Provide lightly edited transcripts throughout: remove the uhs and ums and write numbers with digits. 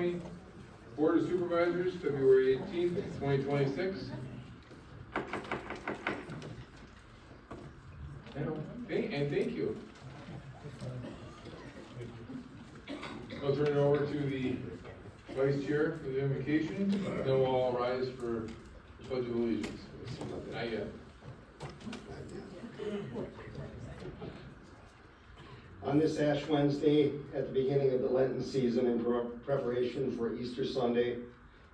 County Board of Supervisors, February 18th, 2026. And thank you. I'll turn it over to the Vice Chair for the invocation, then we'll all rise for the Pledge of Allegiance. Not yet. On this Ash Wednesday, at the beginning of the Lenten season in preparation for Easter Sunday,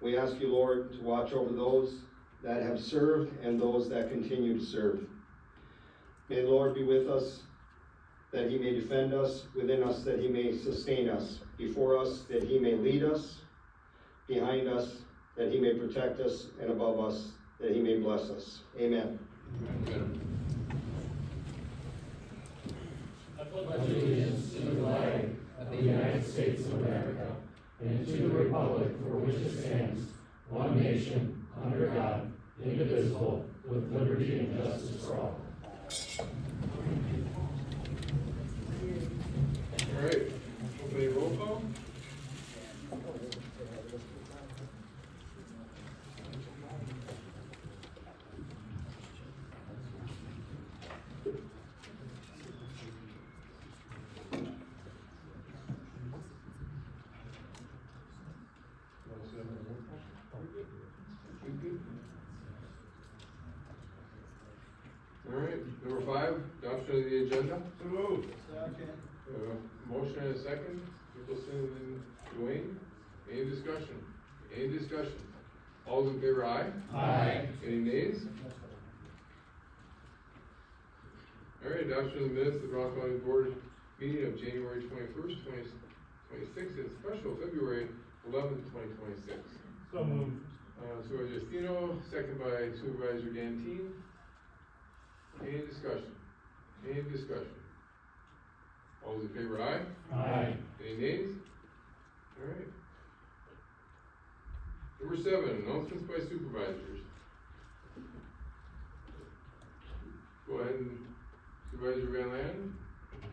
we ask you, Lord, to watch over those that have served and those that continue to serve. May the Lord be with us, that he may defend us, within us, that he may sustain us, before us, that he may lead us, behind us, that he may protect us, and above us, that he may bless us. Amen. Amen. Allegiance to the flag of the United States of America and to the republic for which it stands, one nation, under God, indivisible, with liberty and justice for all. All right, open a roll call. All right, number 5, adoption of the agenda. So moved. Motion and a second. Nicholson and Dwayne. Any discussion? Any discussion? All those in favor, aye? Aye. Any nays? All right, adoption of the minutes of the Ross County Board meeting of January 21st, 2026, and special February 11th, 2026. So moved. Supervisor Estino, second by Supervisor Danteen. Any discussion? Any discussion? All those in favor, aye? Aye. Any nays? All right. Number 7, announcements by supervisors. Go ahead, and Supervisor Van Lannen.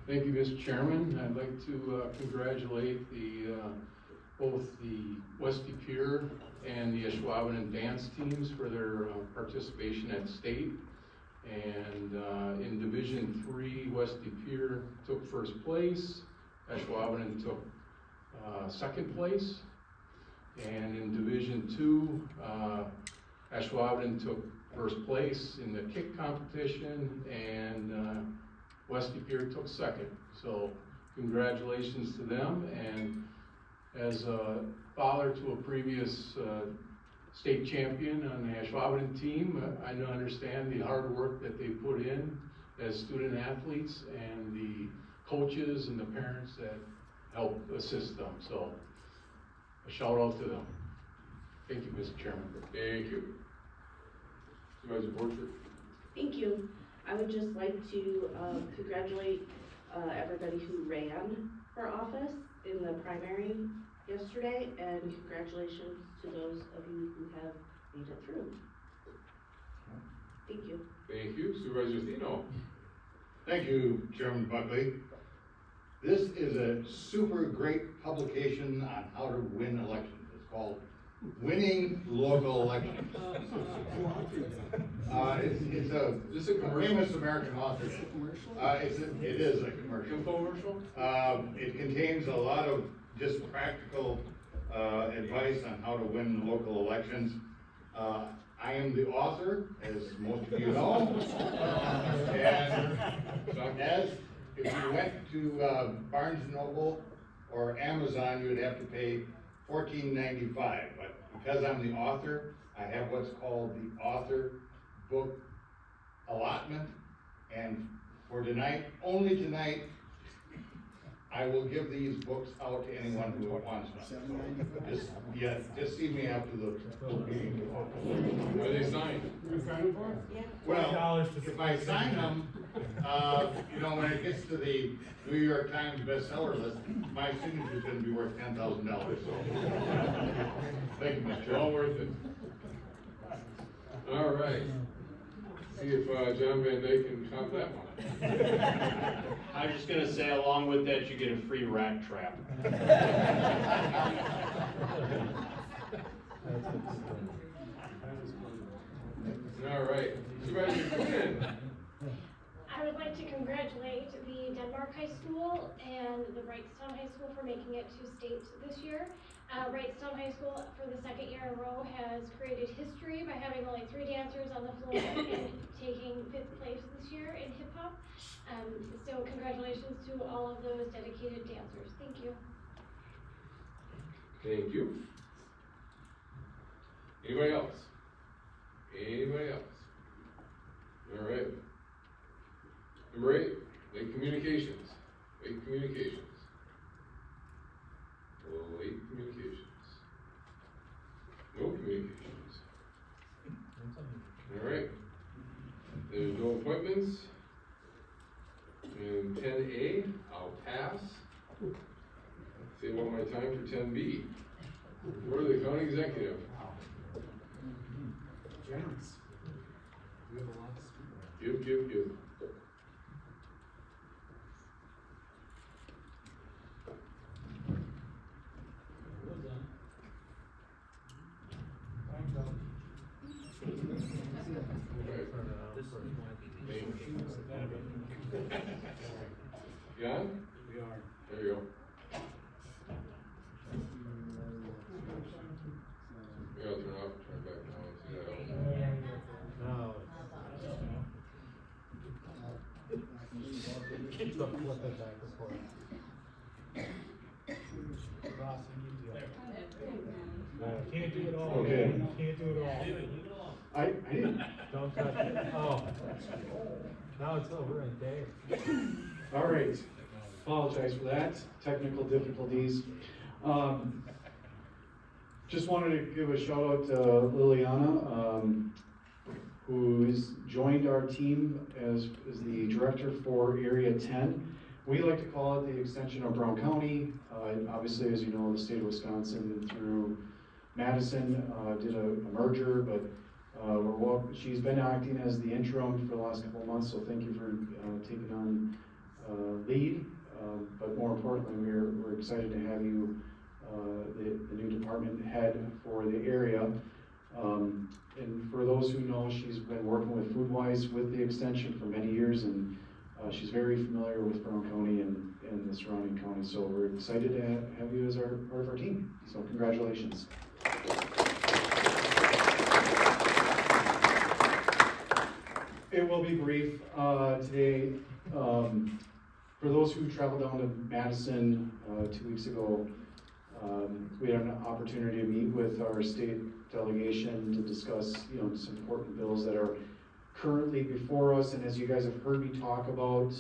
Thank you, Mr. Chairman. I'd like to congratulate both the West De Pere and the Ashwaubenon dance teams for their participation at state. And in Division 3, West De Pere took first place, Ashwaubenon took second place, and in Division 2, Ashwaubenon took first place in the kick competition, and West De Pere took second. So congratulations to them, and as a father to a previous state champion on the Ashwaubenon team, I understand the hard work that they put in as student athletes and the coaches and the parents that help assist them. So a shout out to them. Thank you, Mr. Chairman. Thank you. Supervisor Borchert. Thank you. I would just like to congratulate everybody who ran for office in the primary yesterday, and congratulations to those of you who have made it through. Thank you. Thank you. Supervisor Estino. Thank you, Chairman Buckley. This is a super great publication on how to win elections. It's called Winning Local Elections. It's a Is this a commercial? famous American author. It is a commercial. Infomercial? It contains a lot of just practical advice on how to win local elections. I am the author, as most of you know. And if you went to Barnes & Noble or Amazon, you would have to pay $14.95. But because I'm the author, I have what's called the author book allotment. And for tonight, only tonight, I will give these books out to anyone who wants them. Just see me after the meeting. Are they signed? Well, if I sign them, when it gets to the New York Times bestseller list, my signature's gonna be worth $10,000, so. Thank you, Mr. Chairman. Well worth it. All right. See if John Van Dyke can top that one. I was just gonna say, along with that, you get a free rat trap. right, Supervisor Quinn. I would like to congratulate the Denmark High School and the Wrightstown High School for making it to state this year. Wrightstown High School, for the second year in a row, has created history by having only 3 dancers on the floor and taking 5th place this year in hip hop. So congratulations to all of those dedicated dancers. Thank you. Thank you. Anybody else? Anybody else? All right. Number 8, late communications. Late communications. Late communications. No communications. All right. There's no appointments. And 10A, I'll pass. Save all my time for 10B. Where are the county executive? Generous. We have a lot to speak. Give. Jan? We are. There you go. Yeah, turn off, turn back now, see that. No. Keep up with the back report. Ross, I need you. Can't do it all. Okay. Can't do it all. I didn't, Don't touch it. Oh. Now it's over right there. All right, apologize for that, technical difficulties. Just wanted to give a shout out to Liliana, who's joined our team as the director for Area 10. We like to call it the extension of Brown County. Obviously, as you know, the state of Wisconsin through Madison did a merger, but she's been acting as the interim for the last couple of months, so thank you for taking on lead. But more importantly, we're excited to have you the new department head for the area. And for those who know, she's been working with FoodWise with the extension for many years, and she's very familiar with Brown County and the surrounding counties. So we're excited to have you as part of our team. So congratulations. It will be brief today. For those who traveled down to Madison 2 weeks ago, we had an opportunity to meet with our state delegation to discuss, some important bills that are currently before us. And as you guys have heard me talk about,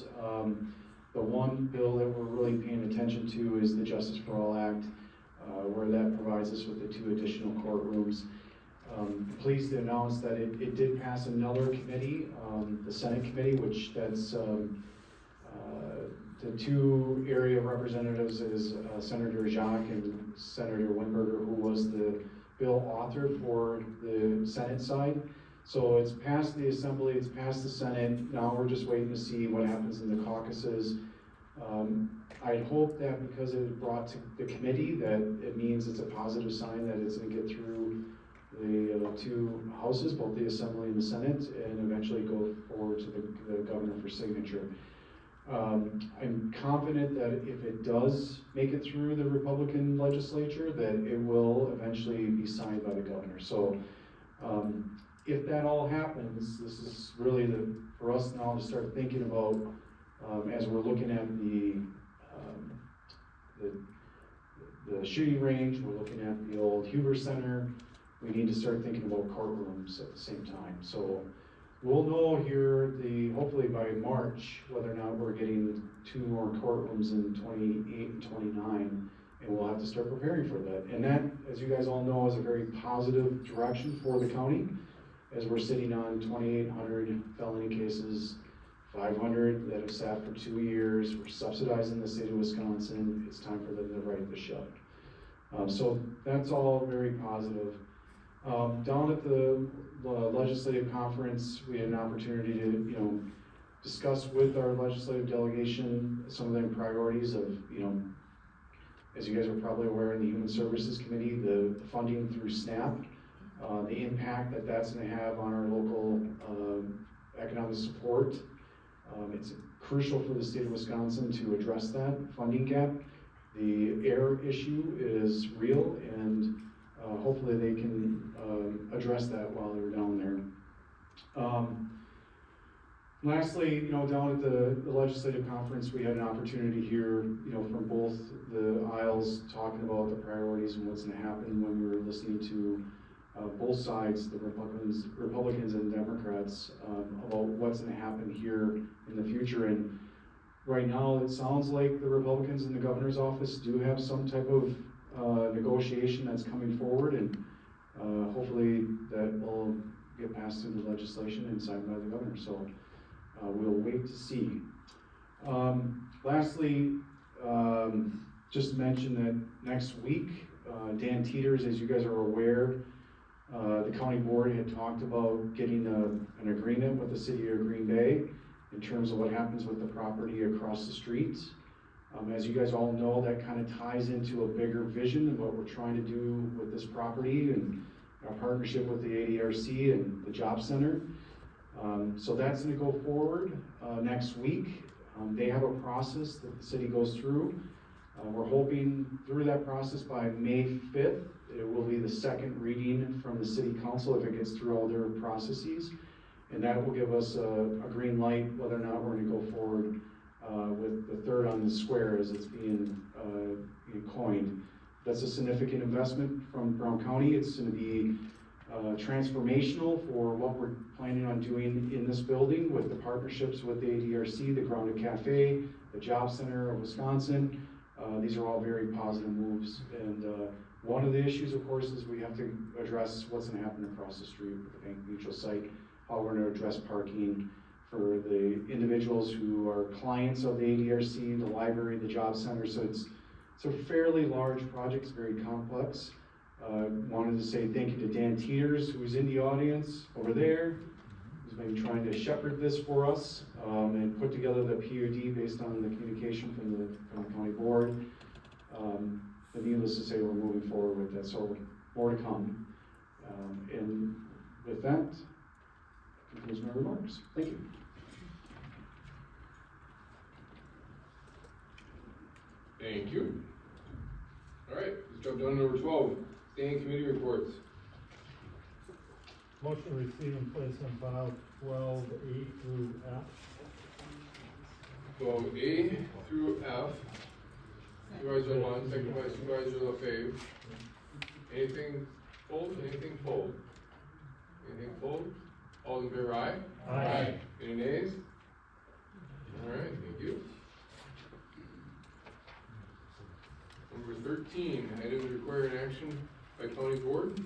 the one bill that we're really paying attention to is the Justice for All Act, where that provides us with the 2 additional courtrooms. Pleased to announce that it did pass another committee, the Senate committee, which that's the 2 area representatives is Senator Jacques and Senator Wimberger, who was the bill author for the Senate side. So it's passed the Assembly, it's passed the Senate. Now we're just waiting to see what happens in the caucuses. I'd hope that because it was brought to the committee, that it means it's a positive sign that it's going to get through the 2 houses, both the Assembly and the Senate, and eventually go forward to the governor for signature. I'm confident that if it does make it through the Republican legislature, that it will eventually be signed by the governor. So if that all happens, this is really for us now to start thinking about, as we're looking at the shooting range, we're looking at the old Huber Center, we need to start thinking about courtrooms at the same time. So we'll know here, hopefully by March, whether or not we're getting 2 more courtrooms in 28 and 29, and we'll have to start preparing for that. And that, as you guys all know, is a very positive direction for the county, as we're sitting on 2,800 felony cases, 500 that have sat for 2 years. We're subsidizing the state of Wisconsin. It's time for them to right the ship. So that's all very positive. Down at the legislative conference, we had an opportunity to, discuss with our legislative delegation some of the priorities of, as you guys are probably aware, in the Human Services Committee, the funding through SNAP the impact that that's gonna have on our local, economic support. It's crucial for the state of Wisconsin to address that funding gap. The air issue is real, and hopefully they can address that while they're down there. Lastly, down at the legislative conference, we had an opportunity here, from both the aisles, talking about the priorities and what's gonna happen when we're listening to both sides, the Republicans and Democrats, about what's gonna happen here in the future. And right now, it sounds like the Republicans in the governor's office do have some type of negotiation that's coming forward, and hopefully that will get passed through the legislation and signed by the governor. So we'll wait to see. Lastly, just mention that next week, Dan Teeters, as you guys are aware, the county board had talked about getting an agreement with the city of Green Bay in terms of what happens with the property across the street. As you guys all know, that kind of ties into a bigger vision of what we're trying to do with this property and our partnership with the ADRC and the Job Center. So that's gonna go forward next week. They have a process that the city goes through. We're hoping through that process by May 5th, it will be the second reading from the city council if it gets through all their processes. And that will give us a green light whether or not we're gonna go forward with the third on the square as it's being coined. That's a significant investment from Brown County. It's gonna be transformational for what we're planning on doing in this building with the partnerships with the ADRC, the Grounded Cafe, the Job Center of Wisconsin. These are all very positive moves, and one of the issues, of course, is we have to address what's gonna happen across the street with the Bank Mutual site, how we're gonna address parking for the individuals who are clients of the ADRC, the library, the Job Center. So it's a fairly large project, it's very complex. Wanted to say thank you to Dan Teeters, who's in the audience over there, who's been trying to shepherd this for us, and put together the PUD based on the communication from the county board. But needless to say, we're moving forward with that, so more to come. And with that, concludes my remarks. Thank you. Thank you. All right, let's jump down to number 12, standing committee reports. Motion to receive and place on file 12A through F. So A through F, Supervisor Lund, second by Supervisor LaFave. Anything pulled, anything pulled? Anything pulled? All in favor, aye? Aye. Any nays? All right, thank you. Number 13, items requiring action by county board.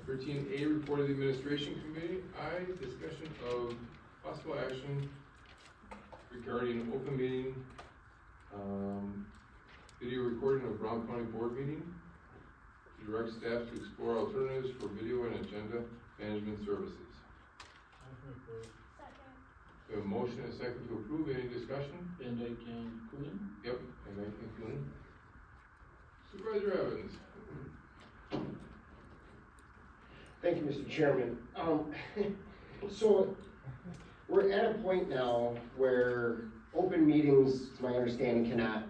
13A, report of the administration committee. I, discussion of possible action regarding open meeting, video recording of Brown County board meeting. To direct staff to explore alternatives for video and agenda management services. Second. We have a motion and a second to approve. Any discussion? And I can Coonan? Yep, and I can Coonan. Supervisor Evans. Thank you, Mr. Chairman. So we're at a point now where open meetings, to my understanding, cannot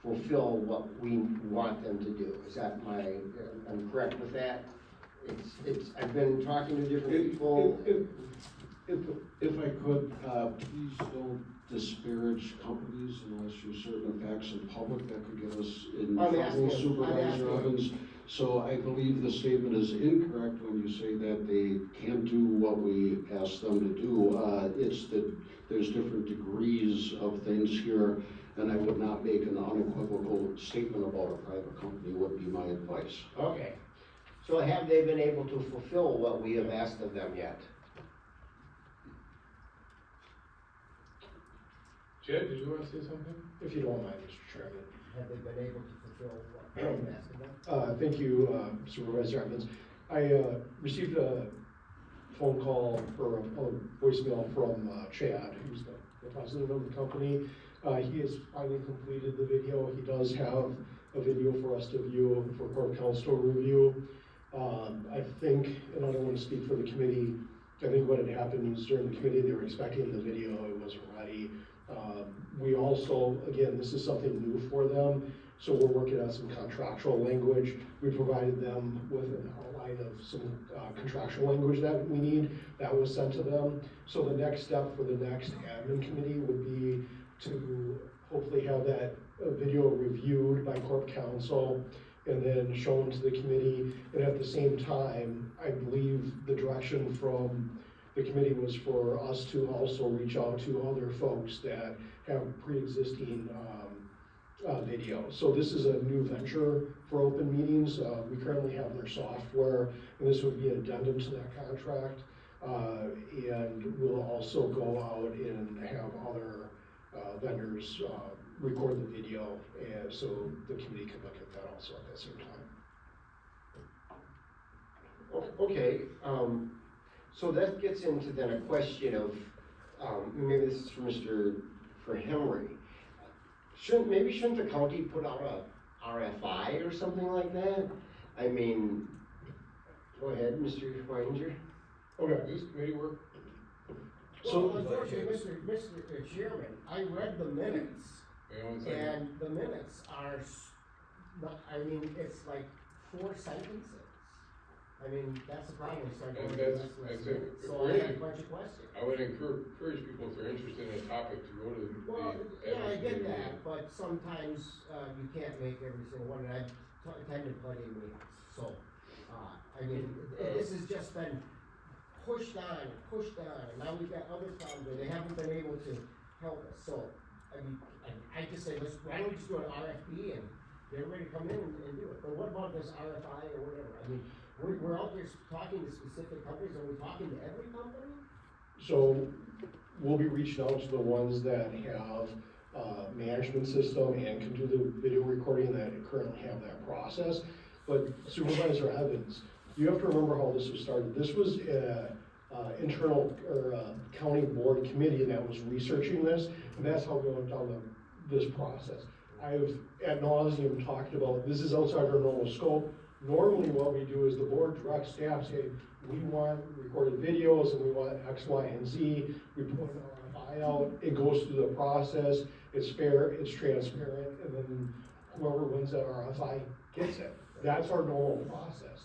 fulfill what we want them to do. Is that I'm correct with that? I've been talking to different people. If I could, please don't disparage companies unless you're certain of facts in public that could get us in trouble, Supervisor Evans. So I believe the statement is incorrect when you say that they can't do what we ask them to do. It's that there's different degrees of things here, and I would not make an unequivocal statement about a private company would be my advice. Okay. So have they been able to fulfill what we have asked of them yet? Jed, did you want to say something? If you don't mind, Mr. Chairman. Have they been able to fulfill what we have asked of them? Thank you, Supervisor Evans. I received a phone call or a voicemail from Chad, who's the president of the company. He has finally completed the video. He does have a video for us to view for court counsel review. I think, and I don't want to speak for the committee, I think what had happened was during the committee, they were expecting the video, it wasn't ready. We also, again, this is something new for them, so we're working on some contractual language. We provided them with an outline of some contractual language that we need, that was sent to them. So the next step for the next admin committee would be to hopefully have that video reviewed by corp counsel and then shown to the committee. And at the same time, I believe the direction from the committee was for us to also reach out to other folks that have pre-existing video. So this is a new venture for open meetings. We currently have their software, and this would be an addendum to that contract. And we'll also go out and have other vendors record the video, and so the committee can look at that also at the same time. Okay, so that gets into then a question of, maybe this is for Henry. Shouldn't the county put out a RFI or something like that? I mean, go ahead, Mr. Weininger. Okay. This committee work? So, Unfortunately, Mr. Chairman, I read the minutes, Hang on one second. and the minutes are, it's like 4 sentences. I mean, that's the problem, we start going to That's the it. minutes. So If I we're have a in- bunch of questions. I would encourage people, if they're interested in a topic, to go to the. Well, yeah, I get meeting. that, but sometimes, you can't make every single one, and I've attended plenty of meetings, so, this has just been pushed on, and now we've got other problems, and they haven't been able to help us, so, I just say, why don't we just do an RFP and get everybody to come in and do it, but what about this RFI or whatever, we're out there talking to specific companies, are we talking to every company? So we'll be reaching out to the ones that have a management system and can do the video recording that currently have that process. But Supervisor Evans, you have to remember how this was started. This was an internal or county board committee that was researching this, and that's how we went down this process. I've ad nauseum talked about this is outside our normal scope. Normally what we do is the board directs staff, say, we want recorded videos and we want X, Y, and Z. We put an RFI out, it goes through the process, it's fair, it's transparent, and then whoever wins that RFI gets it. That's our normal process.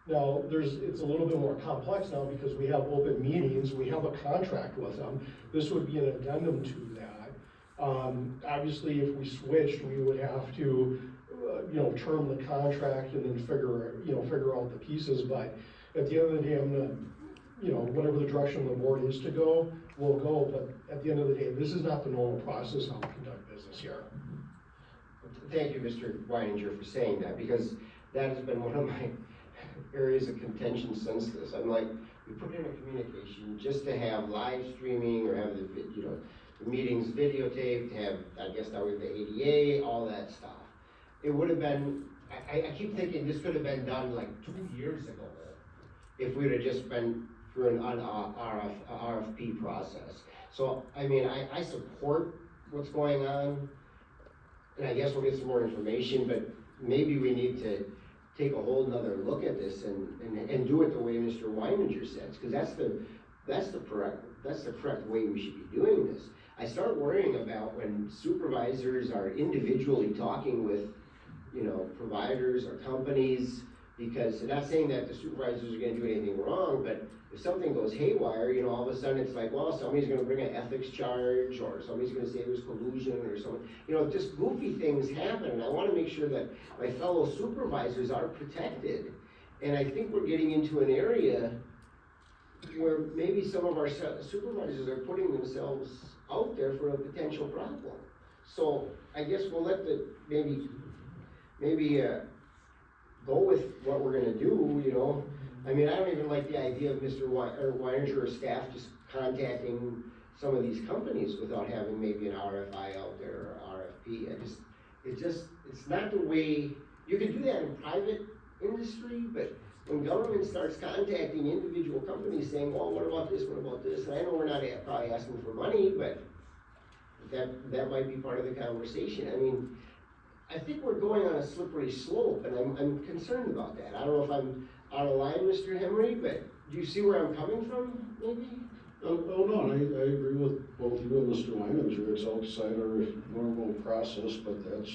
Now, it's a little bit more complex now because we have open meetings, we have a contract with them. This would be an addendum to that. Obviously, if we switched, we would have to term the contract and then figure out the pieces, but at the end of the day, I'm gonna, whatever the direction the board is to go, we'll go, but at the end of the day, this is not the normal process how we conduct business here. Thank you, Mr. Weininger, for saying that, because that has been one of my areas of contention since this. I'm like, we put in a communication just to have live streaming or have the meetings videotaped, have, I guess now we have the ADA, all that stuff. It would have been, I keep thinking this could have been done like 2 years ago if we would have just been through an RFP process. So, I support what's going on, and I guess we'll get some more information, but maybe we need to take a whole nother look at this and do it the way Mr. Weininger says, because that's the correct way we should be doing this. I start worrying about when supervisors are individually talking with, providers or companies, because I'm not saying that the supervisors are gonna do anything wrong, but if something goes haywire, all of a sudden it's like, well, somebody's gonna bring an ethics charge, or somebody's gonna say there's collusion, or something, just goofy things happen, and I wanna make sure that my fellow supervisors are protected. And I think we're getting into an area where maybe some of our supervisors are putting themselves out there for a potential problem. So I guess we'll let maybe go with what we're gonna do, I don't even like the idea of Mr. Weininger or staff just contacting some of these companies without having maybe an RFI out there or RFP. It's not the way, you can do that in private industry, but when government starts contacting individual companies saying, well, what about this, and I know we're not probably asking for money, but that might be part of the conversation. I think we're going on a slippery slope, and I'm concerned about that. I don't know if I'm out of line, Mr. Henry, but do you see where I'm coming from, maybe? Oh, no, I agree with both you and Mr. Leininger. It's outside our normal process, but that's,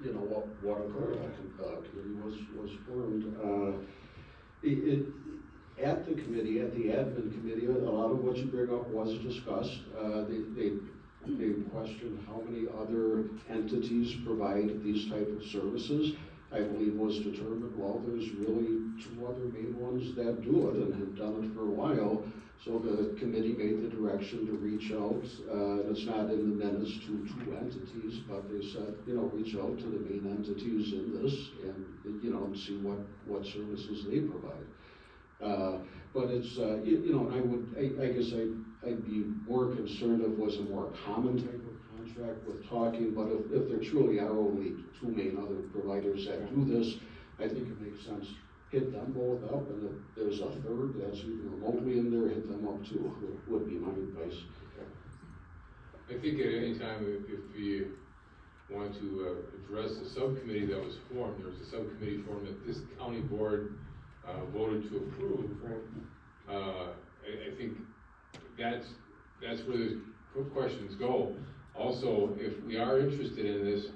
you know, what occurred. Committee was formed. At the committee, at the admin committee, a lot of what you bring up was discussed. They questioned how many other entities provide these type of services. I believe was determined, well, there's really two other main ones that do it and have done it for a while. So the committee made the direction to reach out, it's not in the minutes, to two entities, but they said, you know, reach out to the main entities in this and, you know, and see what services they provide. But it's, you know, I guess I'd be more concerned if it was a more common type of contract with talking, but if there truly are only two main other providers that do this, I think it makes sense. Hit them both up, and if there's a third that's even remotely in there, hit them up too, would be my advice. I think at any time, if we want to address the subcommittee that was formed, there was a subcommittee formed that this county board voted to approve. I think that's where the questions go. Also, if we are interested in this,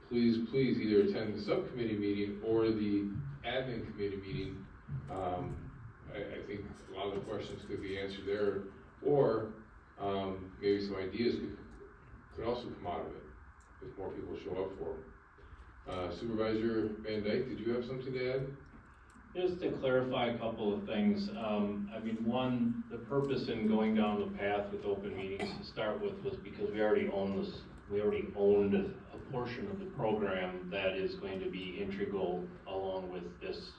please either attend the subcommittee meeting or the admin committee meeting. I think a lot of the questions could be answered there, or maybe some ideas could also come out of it if more people show up for them. Supervisor Van Dyke, did you have something to add? Just to clarify a couple of things. I mean, one, the purpose in going down the path with open meetings to start with was because we already own this. We already owned a portion of the program that is going to be integral along with this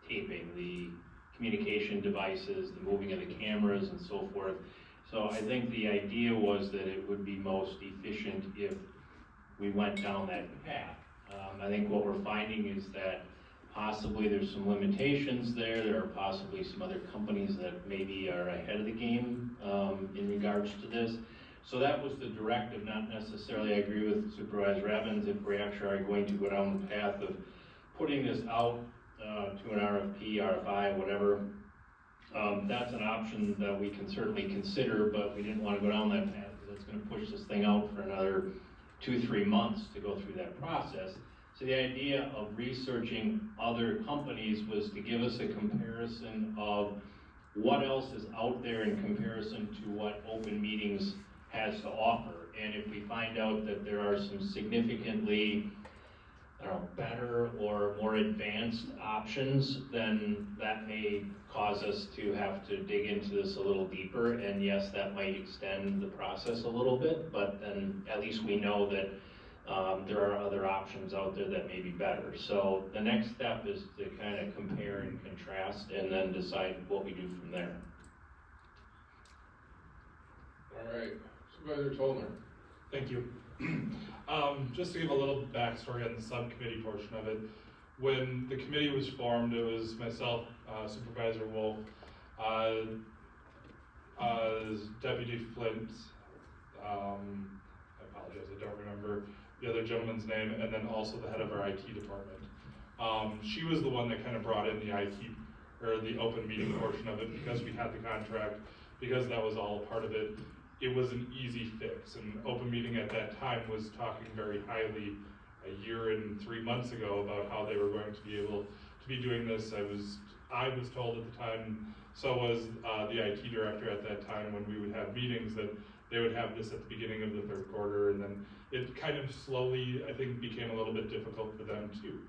taping, the communication devices, the moving of the cameras and so forth. So I think the idea was that it would be most efficient if we went down that path. I think what we're finding is that possibly there's some limitations there. There are possibly some other companies that maybe are ahead of the game in regards to this. So that was the directive, not necessarily, I agree with Supervisor Evans, if we actually are going to go down the path of putting this out to an RFP, RFI, whatever. That's an option that we can certainly consider, but we didn't want to go down that path because it's going to push this thing out for another 2-3 months to go through that process. So the idea of researching other companies was to give us a comparison of what else is out there in comparison to what open meetings has to offer. And if we find out that there are some significantly, I don't know, better or more advanced options, then that may cause us to have to dig into this a little deeper. And yes, that might extend the process a little bit, but then at least we know that there are other options out there that may be better. So the next step is to kind of compare and contrast and then decide what we do from there. All right, Supervisor Tolner. Thank you. Just to give a little backstory on the subcommittee portion of it, when the committee was formed, it was myself, Supervisor Wolf, Deputy Flint, I apologize, I don't remember the other gentleman's name, and then also the head of our IT department. She was the one that kind of brought in the IT, or the open meeting portion of it, because we had the contract, because that was all a part of it. It was an easy fix, and open meeting at that time was talking very highly a year and 3 months ago about how they were going to be able to be doing this. I was told at the time, so was the IT director at that time, when we would have meetings, that they would have this at the beginning of the third quarter, and then it kind of slowly, I think, became a little bit difficult for them too.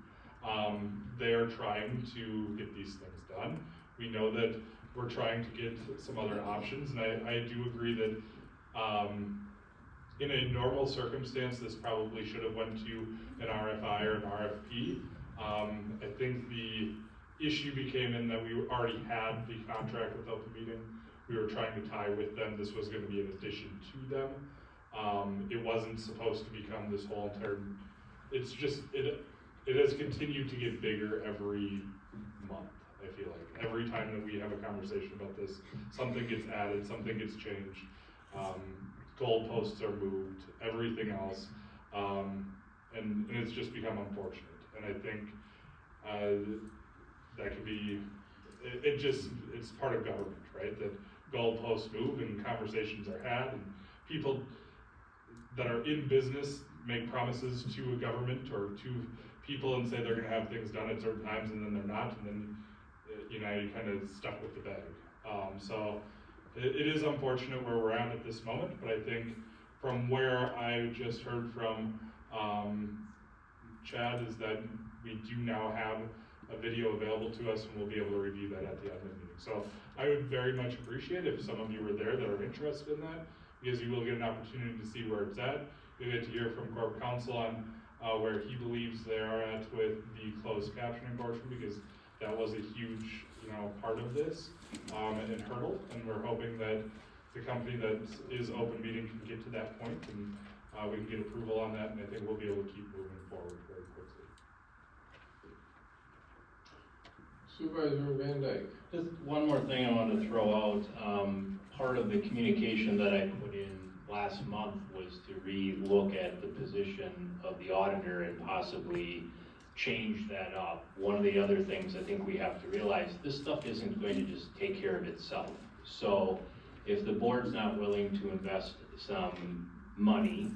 They are trying to get these things done. We know that we're trying to get some other options, and I do agree that in a normal circumstance, this probably should have went to an RFI or an RFP. I think the issue became in that we already had the contract with Open Meeting. We were trying to tie with them. This was going to be in addition to them. It wasn't supposed to become this whole entire, it's just, it has continued to get bigger every month, I feel like. Every time that we have a conversation about this, something gets added, something gets changed. Goalposts are moved, everything else, and it's just become unfortunate. And I think that could be it's part of government, right? That goalposts move and conversations are had, and people that are in business make promises to a government or to people and say they're gonna have things done at certain times, and then they're not, and then, you know, you kind of stuck with the bag. So it is unfortunate where we're at this moment, but I think from where I just heard from Chad is that we do now have a video available to us, and we'll be able to review that at the admin meeting. So I would very much appreciate if some of you were there that are interested in that, because you will get an opportunity to see where it's at. You'll get to hear from Corp Counsel on where he believes they are at with the closed captioning portion, because that was a huge, you know, part of this and hurdle, and we're hoping that the company that is open meeting can get to that point, and we can get approval on that, and I think we'll be able to keep moving forward very quickly. Supervisor Van Dyke. Just one more thing I wanted to throw out. Part of the communication that I put in last month was to re-look at the position of the auditor and possibly change that up. One of the other things I think we have to realize, this stuff isn't going to just take care of itself. So if the board's not willing to invest some money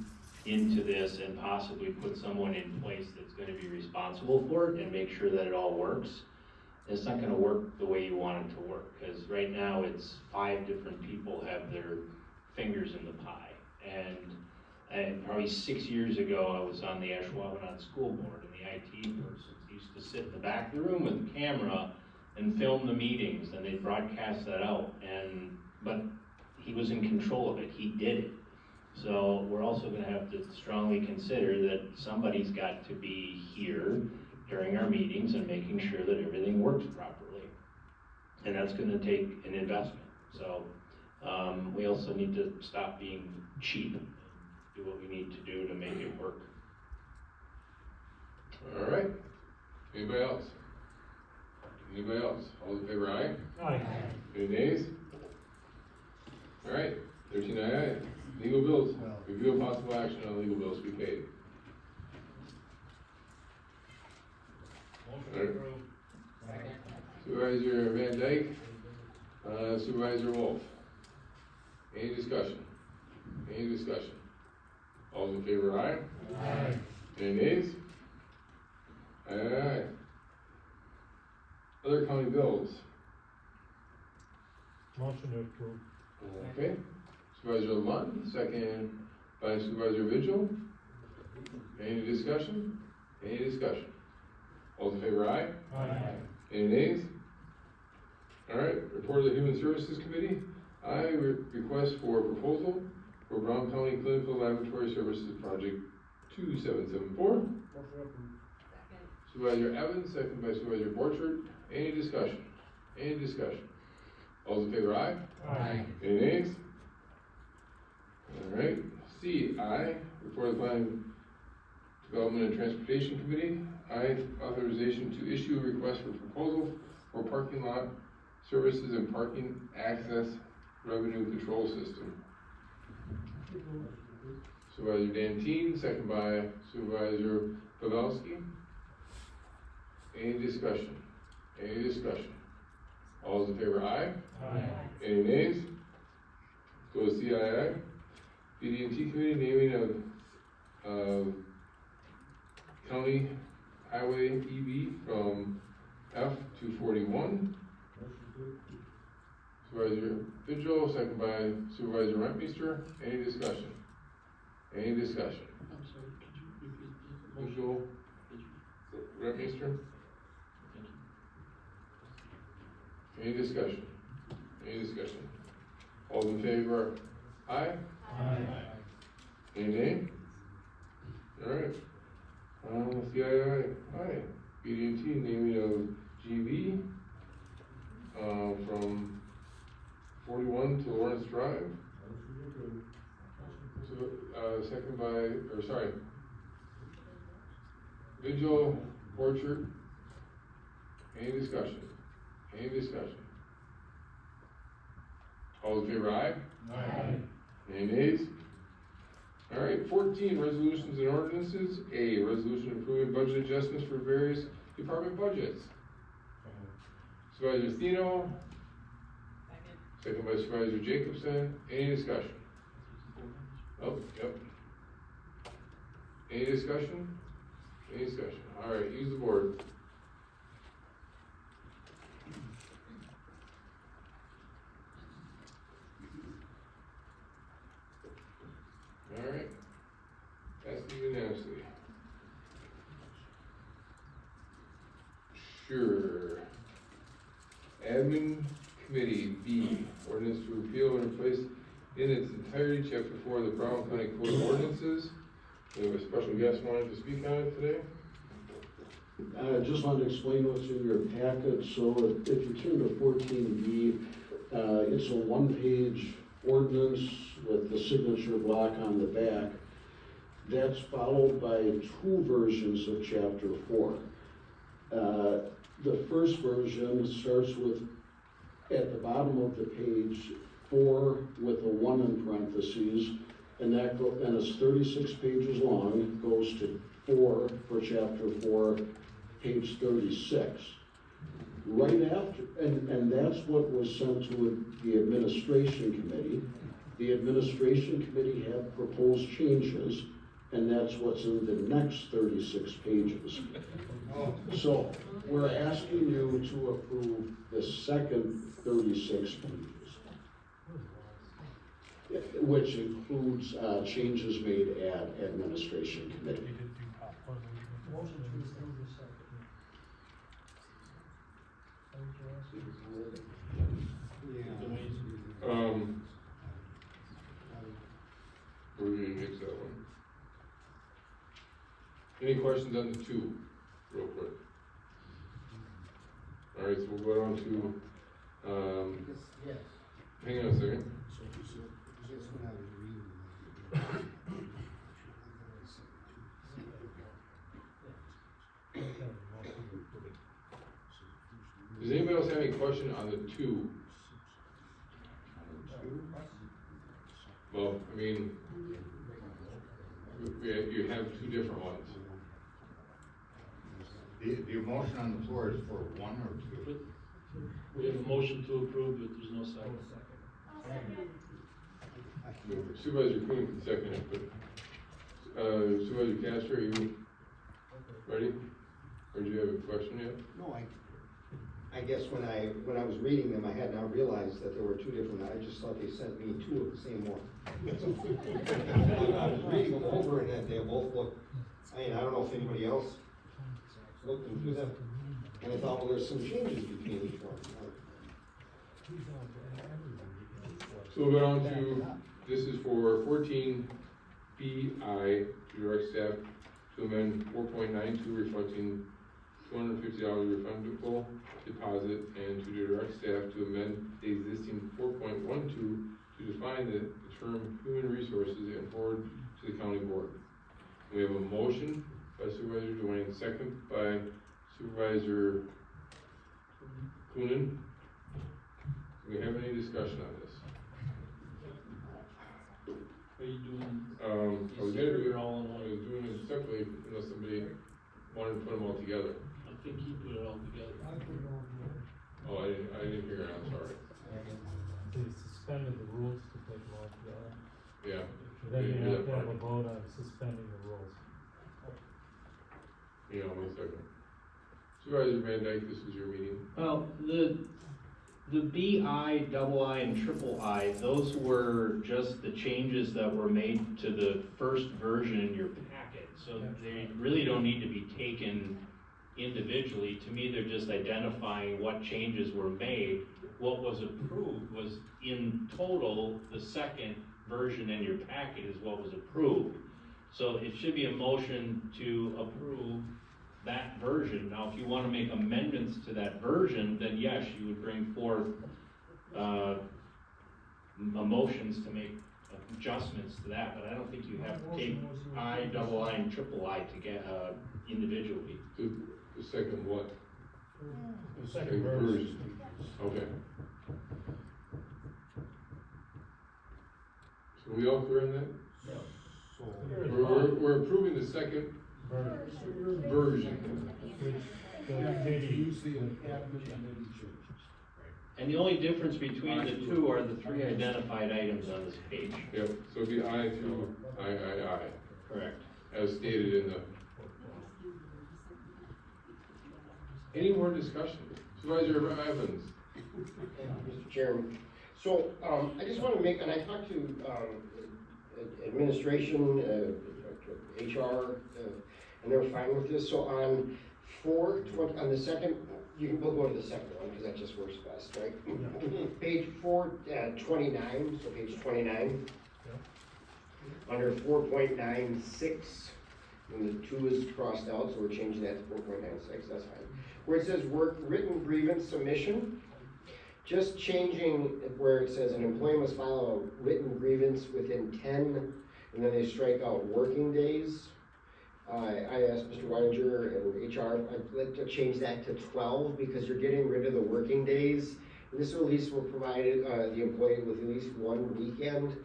into this and possibly put someone in place that's going to be responsible for it and make sure that it all works, it's not going to work the way you want it to work. Because right now it's 5 different people have their fingers in the pie. And probably 6 years ago, I was on the Ashwaubenon School Board, and the IT persons used to sit in the back of the room with a camera and film the meetings, and they'd broadcast that out. But he was in control of it. He did it. So we're also going to have to strongly consider that somebody's got to be here during our meetings and making sure that everything works properly. And that's going to take an investment. So we also need to stop being cheap and do what we need to do to make it work. All right. Anybody else? Anybody else? All in favor, aye? Aye. Any nays? All right, 13 aye. Legal bills. Review of possible action on legal bills to be paid. All right. Supervisor Van Dyke, Supervisor Wolf. Any discussion? Any discussion? All in favor, aye? Aye. Any nays? Aye, aye, aye. Other county bills. Motion to approve. Okay. Supervisor Lund, second by Supervisor Vigil. Any discussion? Any discussion? All in favor, aye? Aye. Any nays? All right, report of the Human Services Committee. I request for proposal for Brown County Clinical Laboratory Services Project 2774. Supervisor Evans, second by Supervisor Borchert. Any discussion? Any discussion? All in favor, aye? Aye. Any nays? All right, C, I, report of the Planning, Development and Transportation Committee. I, authorization to issue a request for proposal for parking lot services and parking access revenue control system. Supervisor Danteen, second by Supervisor Pavelski. Any discussion? Any discussion? All those in favor, aye? Aye. Any nays? Go to CII. BD&T Committee, naming of County Highway EB from F to 41. Supervisor Vigil, second by Supervisor Rentmeester. Any discussion? Any discussion? I'm sorry, could you repeat the Vigil, Rentmeester. Any discussion? Any discussion? All in favor, aye? Aye. Any nay? All right. CII, aye. BD&T, naming of GV, from 41 to Lawrence Drive. So, second by, or sorry, Vigil, Orchard. Any discussion? Any discussion? All in favor, aye? Aye. Any nays? All right, 14, resolutions and ordinances. A, resolution approving budget adjustments for various department budgets. Supervisor Stino. Second by Supervisor Jacobson. Any discussion? Oh, yep. Any discussion? Any discussion? All right, use the board. All right. Passes unanimously. Sure. Admin Committee B, ordinance to repeal and replace in its entirety chapter 4 of the Brown County Code of Ordinances. We have a special guest wanting to speak on it today. I just wanted to explain what's in your packet. So if you turn to 14B, it's a one-page ordinance with the signature block on the back. That's followed by 2 versions of chapter 4. The first version starts with, at the bottom of the page, 4 with a 1 in parentheses, and and it's 36 pages long, goes to 4 for chapter 4, page 36. Right after, and that's what was sent to the administration committee. The administration committee had proposed changes, and that's what's in the next 36 pages. So, we're asking you to approve the second 36 pages, which includes changes made at administration committee. We're gonna mix that one. Any questions on the 2, real quick? All right, so we'll go on to, Yes. hang on a second. Does anybody else have any question on the 2? Well, I mean, you have 2 different ones. The motion on the floor is for 1 or 2? We have a motion to approve, but there's no second. Supervisor Kuhn can second it, but, Supervisor Castro, are you ready? Or do you have a question yet? No, I guess when I was reading them, I had not realized that there were 2 different, I just thought they sent me 2 of the same one. I was reading them over and they both looked, I don't know if anybody else looked into them, and I thought, well, there's some changes between each one. So we'll go on to, this is for 14 BI, to direct staff to amend 4.92 reflecting $250 refundable deposit, and to direct staff to amend the existing 4.12 to define the term human resources and forward to the county board. We have a motion by Supervisor Dwayne, second by Supervisor Coonan. Do we have any discussion on this? Are you doing? I was gonna do it all in one. I was doing it separately unless somebody wanted to put them all together. I think you put it all together. Oh, I didn't figure it out, sorry. They suspended the rules to take them all together. Yeah. Then you Didn't do have that to have a part. vote on suspending the rules. Yeah, 1 second. Supervisor Van Dyke, this is your meeting. Well, the BI, double I, and triple I, those were just the changes that were made to the first version in your packet. So they really don't need to be taken individually. To me, they're just identifying what changes were made. What was approved was, in total, the second version in your packet is what was approved. So it should be a motion to approve that version. Now, if you want to make amendments to that version, then yes, you would bring forth motions to make adjustments to that, but I don't think you have to take I, double I, and triple I to get individually. The second what? The second version. Okay. So we all clear on that? We're approving the second version. Which committee. And the only difference between the two are the three identified items on this page. Yep, so it'd be I through I. Correct. As stated in the. Any more discussion? Supervisor Evans? Mr. Chairman, so, I just wanna make, and I talked to, administration, HR, and they're fine with this, so on on the second, we'll go to the second one, because that just works best, right? Page 29, so page 29. Under 4.96, and the 2 is crossed out, so we're changing that to 4.96, that's fine. Where it says written grievance submission, just changing where it says an employee must file a written grievance within 10, and then they strike out working days. I asked Mr. Weininger and HR, I'd like to change that to 12, because you're getting rid of the working days. And this at least will provide the employee with at least one weekend.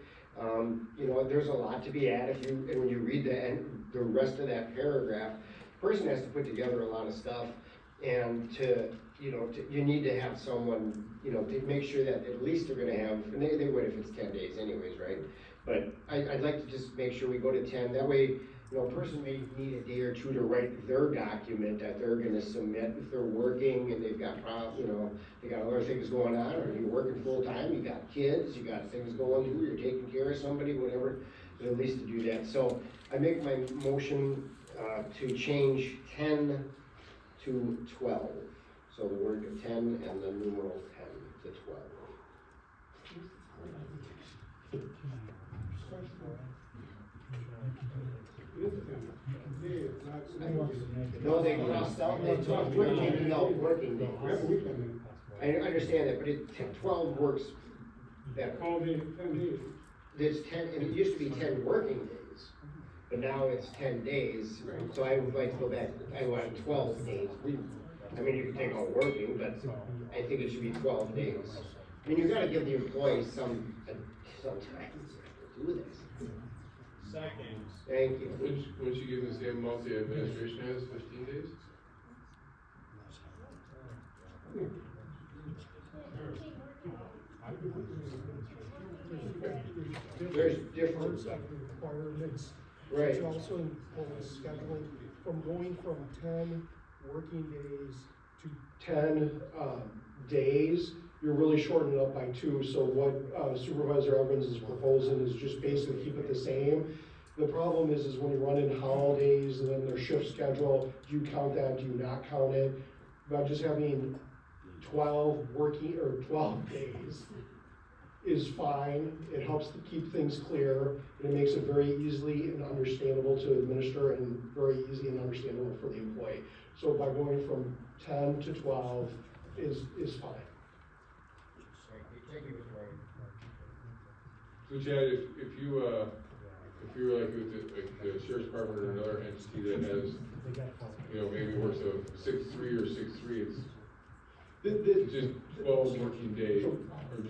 You know, there's a lot to be added and when you read the rest of that paragraph, the person has to put together a lot of stuff, and you need to have someone, to make sure that at least they're gonna have, and they would if it's 10 days anyways, right? But I'd like to just make sure we go to 10, that way, a person may need a day or two to write their document that they're gonna submit if they're working and they've got they got other things going on, or you're working full-time, you got kids, you got things going through, you're taking care of somebody, whatever, but at least to do that. So I make my motion to change 10 to 12. So the word 10 and the numeral 10 to 12. No, they crossed out, they took taking out working days. I understand that, but 12 works better. 10 days. There's 10, and it used to be 10 working days, but now it's 10 days. So I would like to go back, I want 12 days. I mean, you can take out working, but I think it should be 12 days. I mean, you gotta give the employees some time to do this. Second. Thank you. Wouldn't you give the same amount the administration has, 15 days? There's different requirements. Right. It's also in the schedule from going from 10 working days to 10 days. You're really shortening it up by 2. So what Supervisor Evans is proposing is just basically keep it the same. The problem is when you run in holidays and then their shift schedule, do you count that, do you not count it? By just having 12 days is fine. It helps to keep things clear, and it makes it very easily and understandable to administer and very easy and understandable for the employee. So by going from 10 to 12 is fine. Thank you, So Chad, if you were like with the sheriff's department or another entity that has, maybe works a 6-3 or 6-3, it's just 12 working days, or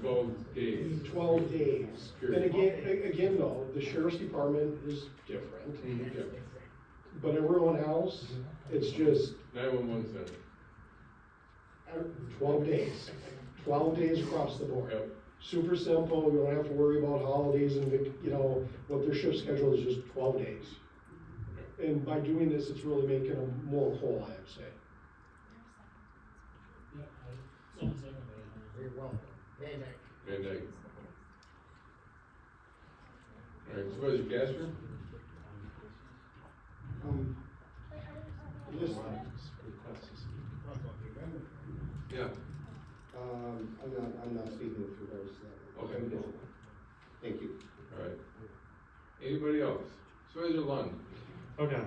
12 days. 12 days. And again though, the sheriff's department is different, Yeah. but everyone else, it's just 911 center. 12 days. 12 days across the board. Yep. Super simple, you don't have to worry about holidays and, what their shift schedule is just 12 days. And by doing this, it's really making them more whole, I would say. Very well. Van Dyke. All right, Supervisor Casper? Yeah. I'm not speaking with regards to that. Okay. Thank you. All right. Anybody else? Supervisor Lund? Okay.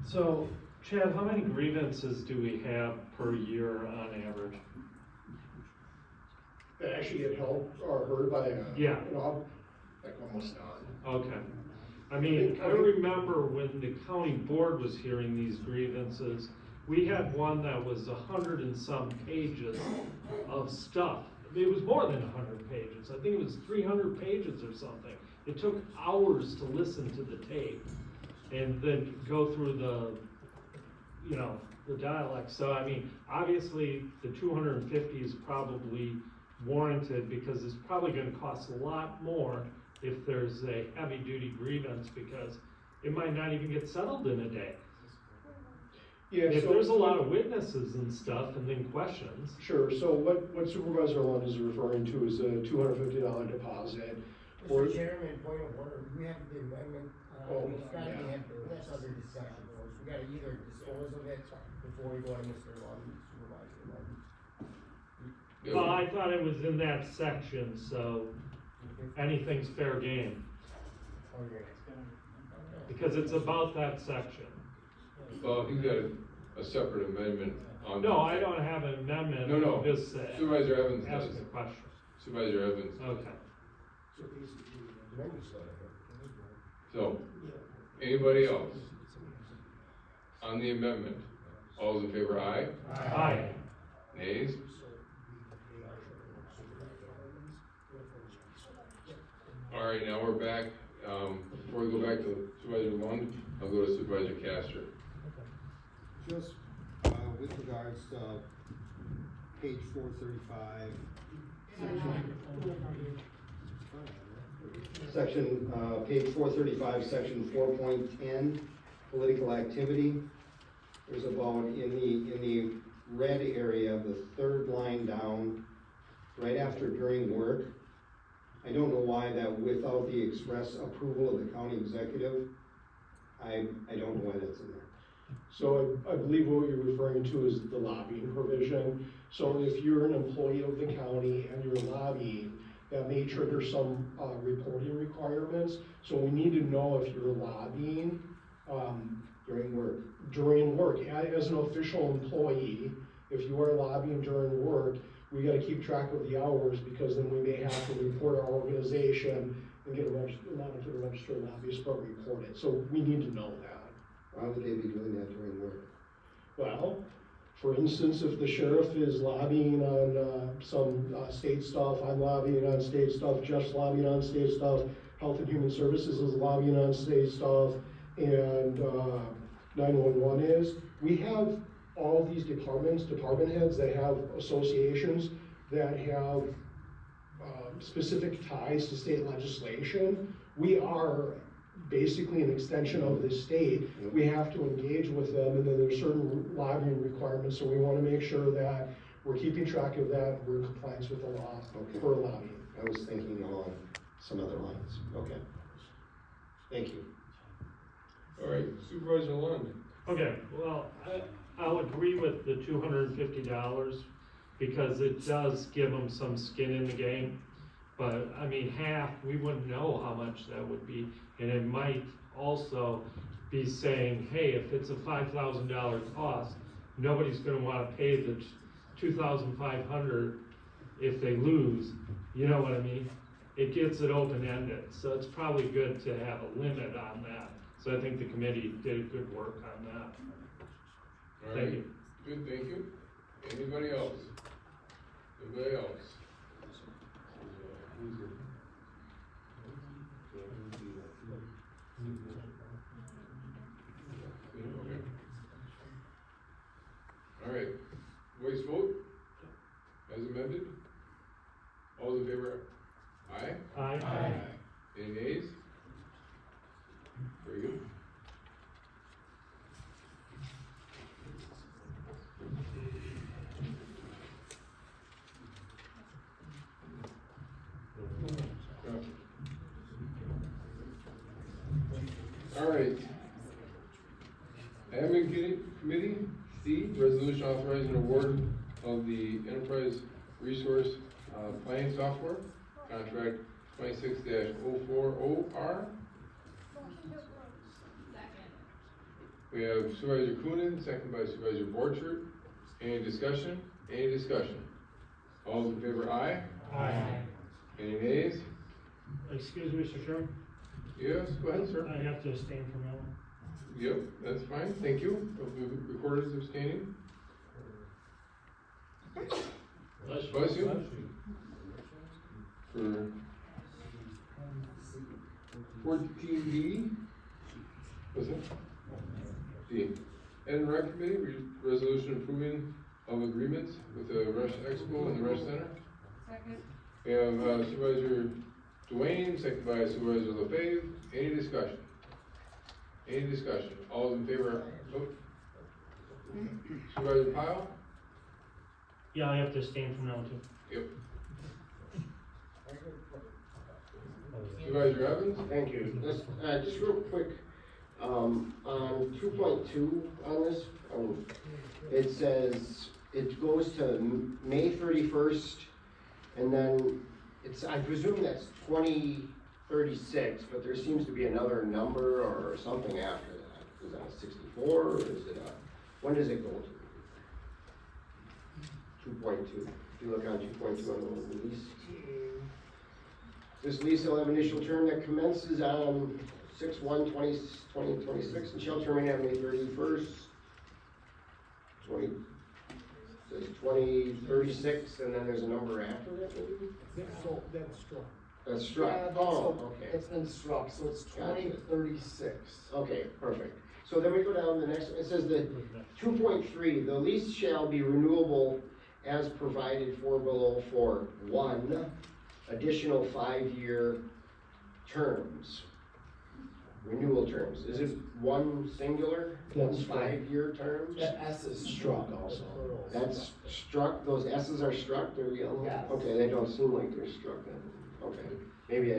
So, Chad, how many grievances do we have per year on average? That actually get held or heard by, Yeah. like almost none. Okay. I mean, I remember when the county board was hearing these grievances, we had one that was 100 and some pages of stuff. I mean, it was more than 100 pages. I think it was 300 pages or something. It took hours to listen to the tape and then go through you know, the dialect. So, I mean, obviously, the 250 is probably warranted because it's probably gonna cost a lot more if there's a heavy-duty grievance, because it might not even get settled in a day. Yeah, If so- there's a lot of witnesses and stuff and then questions. Sure, so what Supervisor Lund is referring to is a $250 deposit. Or- Mr. Chairman, point of order, we have the amendment, Oh, we've got to yeah. have, that's other discussion first. We gotta either dispose of it before we go to Mr. Lund, Supervisor Lund. Well, I thought it was in that section, so anything's fair game, Okay. because it's about that section. Well, he's got a separate amendment on. No, I don't have an amendment. No, I'm just Supervisor Evans does. asking a question. Supervisor Evans. Okay. So, anybody else? On the amendment, all those in favor, aye? Aye. Nays? All right, now we're back, before we go back to Supervisor Lund, I'll go to Supervisor Castor. Just, with regards to page 435, page 435, section 4.10, political activity. There's about, in the red area, the third line down, right after during work. I don't know why that without the express approval of the county executive, I don't know why that's in there. So I believe what you're referring to is the lobbying provision. So if you're an employee of the county and you're lobbying, that may trigger some reporting requirements. So we need to know if you're lobbying during work. As an official employee, if you are lobbying during work, we gotta keep track of the hours, because then we may have to report our organization and get allowed to the registered lobbyist, but report it. So we need to know that. Why would they be doing that during work? Well, for instance, if the sheriff is lobbying on some state stuff, I'm lobbying on state stuff, Jeff's lobbying on state stuff, Health and Human Services is lobbying on state stuff, and 911 is. We have all these department heads that have associations that have specific ties to state legislation. We are basically an extension of the state. We have to engage with them, and then there's certain lobbying requirements, so we want to make sure that we're keeping track of that, we're in compliance with the law for lobbying. I was thinking along some other lines. Okay. Thank you. All right, Supervisor Lund. Okay, well, I'll agree with the $250 because it does give them some skin in the game. But I mean, half, we wouldn't know how much that would be. And it might also be saying, hey, if it's a $5,000 cost, nobody's gonna wanna pay the $2,500 if they lose. You know what I mean? It gets it open-ended, so it's probably good to have a limit on that. So I think the committee did good work on that. All Thank right, you. good, thank you. Anybody else? Anybody else? Okay. All right, voice vote, as amended. All those in favor? Aye? Aye. Any nays? Very good. All right. Admin Committee, C, resolution authorizing award of the Enterprise Resource Planning Software, contract 26-040R. We have Supervisor Coonan, second by Supervisor Borchert. Any discussion? Any discussion? All those in favor, aye? Aye. Any nays? Excuse me, Mr. Chairman? Yes, go ahead, sir. I have to abstain from that one. Yep, that's fine, thank you. The recorder is abstaining. Bless you. For 14D, was it? D. Ed and Rec Committee, agreement with the Resch Expo and the Resch Center. Second. We have Supervisor Dwayne, second by Supervisor LaFave. Any discussion? Any discussion? All those in favor? Oh. Supervisor Pyle? Yeah, I have to abstain from now too. Yep. Supervisor Evans? Thank you. Just real quick, on 2.2 on this, it says, it goes to May 31st, and then I presume that's 2036, but there seems to be another number or something after that. Is that a 64, or is it when does it go to? 2.2. If you look on 2.2 on the lease. This lease will have initial term that commences on 6/1/2026 and shall terminate on May 31st. 2036, and then there's a number after that, maybe? So that's struck. That's struck. Yeah, Oh, so okay. it's been struck, so it's Gotcha. 2036. Okay, perfect. So then we go down to the next, it says that 2.3, the lease shall be renewable as provided for below for 1, additional 5-year terms. Renewal terms. Is it 1 singular? That's 5-year terms? That S is struck also. That's struck, those S's are struck, they're yellow? Yes. Okay, they don't seem like they're struck then. Okay, maybe I.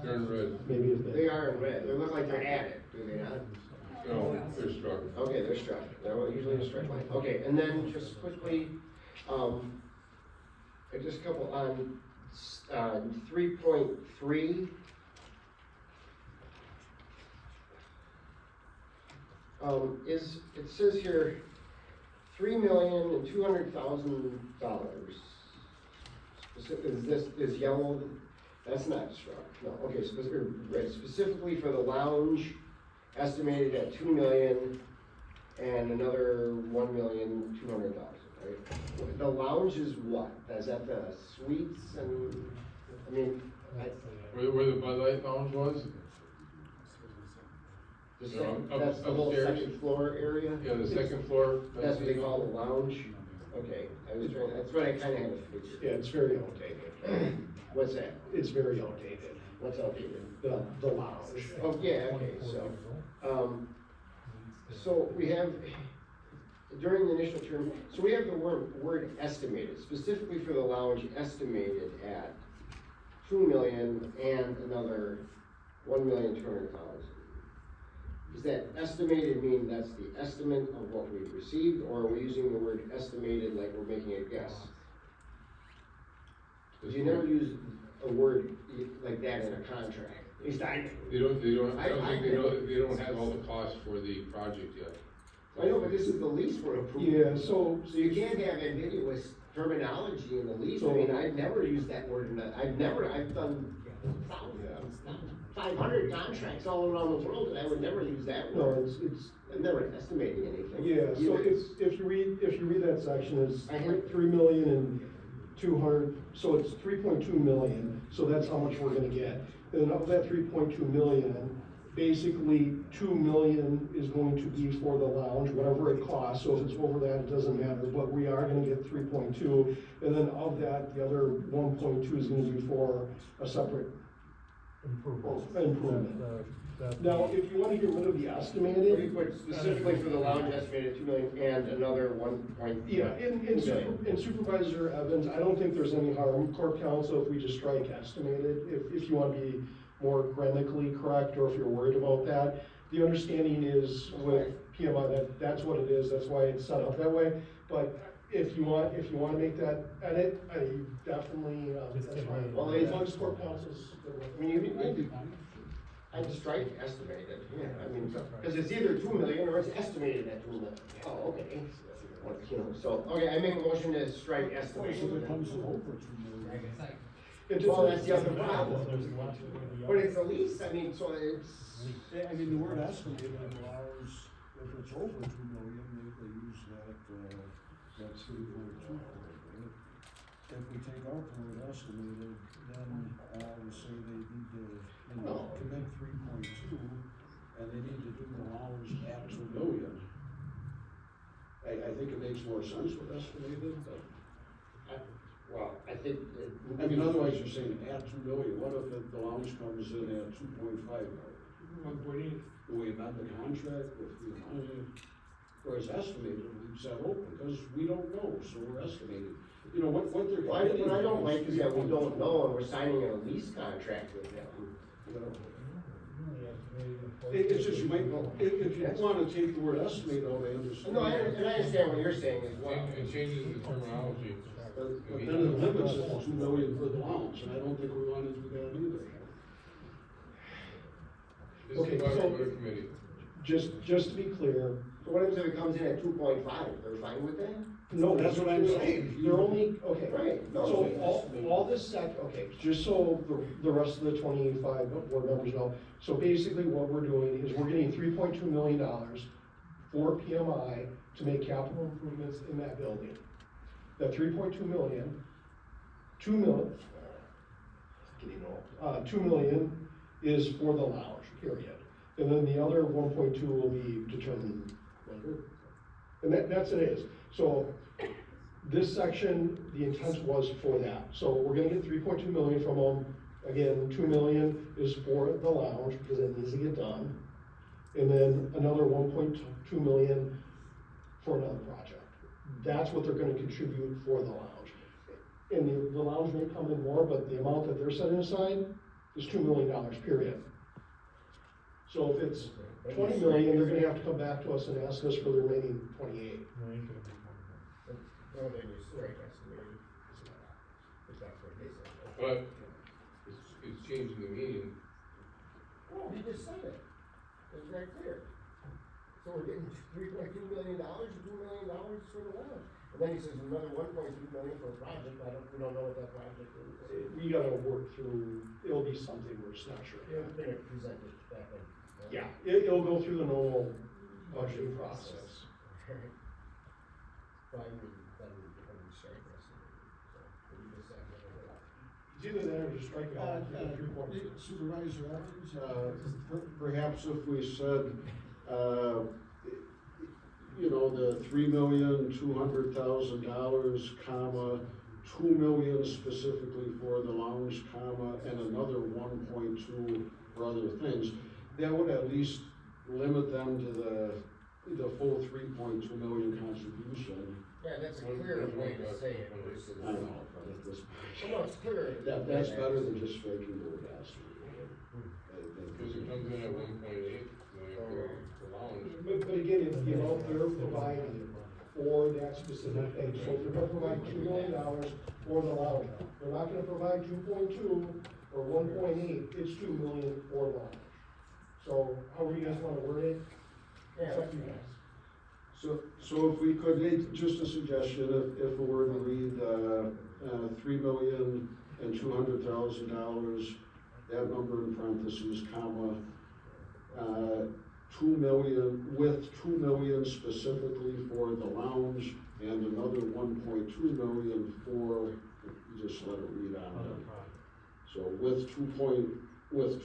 They're in red. Maybe if They are in red, they look like they're added, do they not? No, they're struck. Okay, they're struck, they're usually a strike line. Okay, and then just quickly, just a couple on, 3.3. It says here, $3,200,000. Is yellow, that's not struck, no, okay, red, specifically for the lounge, estimated at 2 million, and another 1,200,000, right? The lounge is what? Is that the suites and, I mean, Where the Bud Light Lounge was? that's the whole Upstairs. second floor area? Yeah, the second floor. That's what they call the lounge? Okay, that's what I kinda had to figure. Yeah, it's very outdated. What's that? It's very outdated. What's outdated? The lounge. Oh, yeah, okay, so we have, during the initial term, so we have the word estimated, specifically for the lounge, estimated at 2 million and another 1,200,000. Does that estimated mean that's the estimate of what we've received, or are we using the word estimated like we're making a guess? Because you never use a word like that in a contract. At least I I don't think they don't have all the costs for the project yet. I know, but this is the lease we're approving. Yeah, so So you can't have ambiguous terminology in the lease. I mean, I've never used that word I've done thousands, 500 contracts all around the world, and I would never use that no, word. it's I'm never estimating anything. yeah. So Either. if you read that section, it's I have- 3,200,000. So it's 3.2 million. So that's how much we're gonna get. And of that 3.2 million, basically 2 million is going to be for the lounge, whatever it costs. So if it's over that, it doesn't matter. But we are gonna get 3.2, and then of that, the other 1.2 is gonna be for a separate improvement. Now, if you wanna get rid of the What do estimated, you put specifically for the lounge estimated 2 million and another 1. yeah, in Supervisor Evans, I don't think there's any harm, Corp Counsel, if we just strike estimated, if you wanna be more grammatically correct, or if you're worried about that. The understanding is with PMI, that's what it is, that's why it's set up that way. But if you wanna make that edit, I definitely, that's fine. Well, As long as Corp Counsel's good with it. I mean, I'd strike estimated, yeah, I mean, because it's either 2 million or it's estimated at 2 million. Oh, okay. Okay, I make a motion to strike estimated. Well, that's the other problem. But it's a lease, I mean, so it's. I mean, the word estimated allows, if it's over 2 million, they use that 3.2 for it. If we take out the word estimated, then we say they need to, commit 3.2, and they need to do the lounge at 2 million. I think it makes more sense with estimated, but, Well, I think. I mean, otherwise you're saying add 2 million, what if the lounge comes in at 2.5 million? Do we amend the contract with the money? Whereas estimated, we've said open, because we don't know, so we're estimating. You know, what they're. What I don't like is that we don't know and we're signing a lease contract with them. You know? It's just, you might, if you wanna take the word estimate out, I understand. No, and I understand what you're saying as well. It changes the terminology. But then it limits it to 2 million for the lounge, and I don't think we wanna do that either. This Okay, is why so- we go to committee. Just to be clear, So what happens if it comes in at 2.5? They're fine with that? No, that's what I'm saying. they're only, okay. Right. So all this okay, just so the rest of the 25 board members know, so basically what we're doing is we're getting $3.2 million for PMI to make capital improvements in that building. That 3.2 million, 2 million, getting old, 2 million is for the lounge, period. And then the other 1.2 will be determined later. And that's it is. So this section, the intent was for that. So we're gonna get 3.2 million from them. Again, 2 million is for the lounge because it needs to get done. And then another 1.2 million for another project. That's what they're gonna contribute for the lounge. And the lounge may come in more, but the amount that they're setting aside is $2 million, period. So if it's 20 million, they're gonna have to come back to us and ask us for the remaining 28. Well, then you strike estimated. If that's what they said. But it's changing the meaning. Oh, he just said it. It's right there. So we're getting $3.2 million or $2 million for the lounge. And then he says another 1.2 million for a project. We don't know what that project is. We gotta work through, it'll be something we're just not sure. They're gonna present it back then. Yeah, it'll go through the normal budgeting process. Fine, then we strike estimated. So we just said that. It's either that or just strike it. 3.2. Supervisor Evans, perhaps if we said, you know, the $3,200,000, comma, 2 million specifically for the lounge, comma, and another 1.2 for other things, that would at least limit them to the full 3.2 million contribution. Yeah, that's a clear way to say it versus. I know, but at this No, it's clear. that's better than just striking the word estimate. Because it comes in at 1.8 million for the lounge. But again, it's the amount they're providing for that specific thing. So if they're gonna provide $2 million for the lounge, they're not gonna provide 2.2 or 1.8, it's 2 million for the lounge. So however you guys wanna word it, it's up to you guys. So if we could, just a suggestion, if we were to read, $3,200,000, that number in parentheses, comma, 2 million, with 2 million specifically for the lounge and another 1.2 million for, just let it read on. So with 2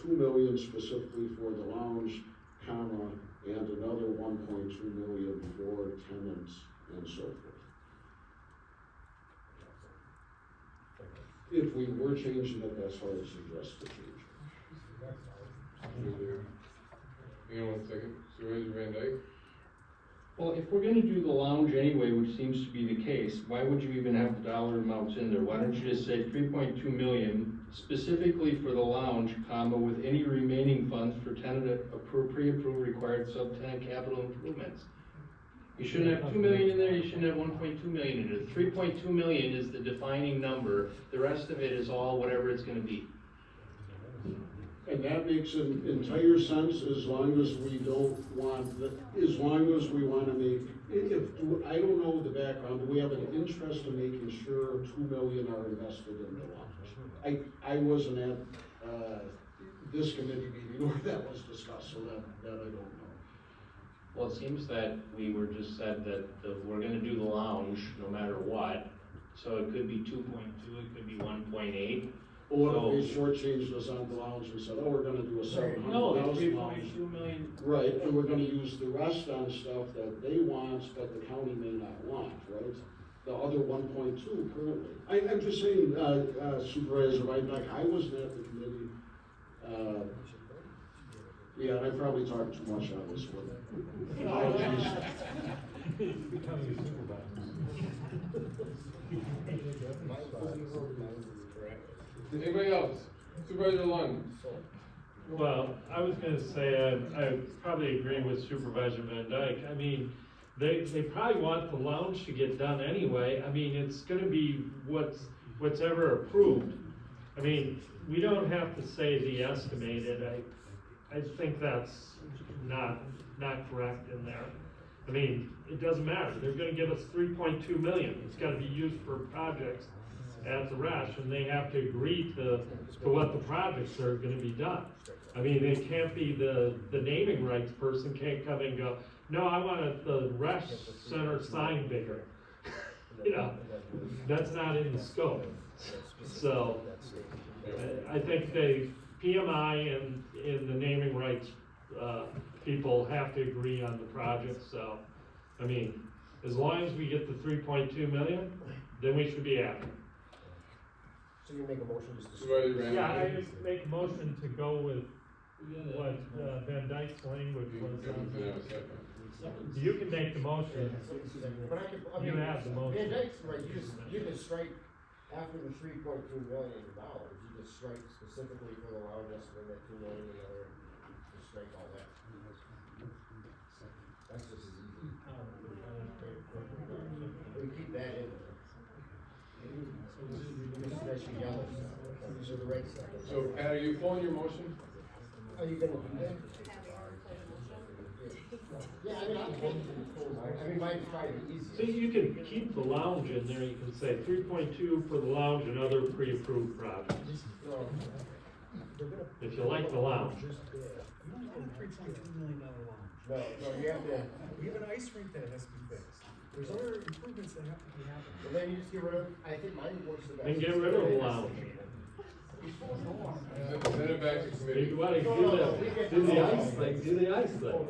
million specifically for the lounge, comma, and another 1.2 million for tenants and so forth. If we were changing it, that's how I would suggest the change. Hang on 1 second, Supervisor Van Dyke? Well, if we're gonna do the lounge anyway, which seems to be the case, why would you even have the dollar amounts in there? Why don't you just say 3.2 million specifically for the lounge, comma, with any remaining funds for tenant pre-approved required subtenant capital improvements? You shouldn't have 2 million in there, you shouldn't have 1.2 million in there. 3.2 million is the defining number, the rest of it is all whatever it's gonna be. And that makes an entire sense as long as we don't want, as long as we wanna make, I don't know the background, do we have an interest in making sure 2 million are invested in the lounge? I wasn't at, this committee meeting where that was discussed, so that I don't know. Well, it seems that we were just said that we're gonna do the lounge no matter what, so it could be 2.2, it could be 1.8. But what if they shortchanged us on the lounge and said, oh, we're gonna do a $700,000 lounge? million. Right, and we're gonna use the rest on stuff that they want, but the county may not want, right? The other 1.2 currently. I'm just saying, Supervisor Whiteback, I wasn't at the committee. Yeah, I probably talked too much on this one. Apologies. Anybody else? Supervisor Lund? Well, I was gonna say, I probably agree with Supervisor Van Dyke. I mean, they probably want the lounge to get done anyway. I mean, it's gonna be what's ever approved. I mean, we don't have to say the estimated. I think that's not correct in there. I mean, it doesn't matter. They're gonna give us 3.2 million. It's gotta be used for projects at the Resch, and they have to agree to what the projects are gonna be done. I mean, it can't be the naming rights person can't come and go, no, I want the Resch Center sign bigger. You know, that's not in the scope. So, I think PMI and the naming rights, people have to agree on the project, so, I mean, as long as we get the 3.2 million, then we should be happy. So you make a motion just to. Supervisor Van Yeah, I Dyke? just make a motion to go with what Van Dyke's language was. You can make the motion. But I You mean, have the motion. Van Dyke's right, you can strike after the $3.2 million, you just strike specifically for the lounge estimate at $2 million, the other, just strike all that. That's just as easy. We keep that in there. Just strike the yellow stuff, these are the red stuff. So Pat, are you pulling your motion? Are you gonna do that? Yeah, I mean, mine's probably the easiest. So you can keep the lounge in there, you can say 3.2 for the lounge and other pre-approved projects. If you like the lounge. No, you have to, We have an ice rink that has to be fixed. There's other improvements that have to be happening. and then you just get rid of, I think mine works the best. And get rid of the lounge. Send it back to If committee. you wanna do the ice thing, do the ice thing.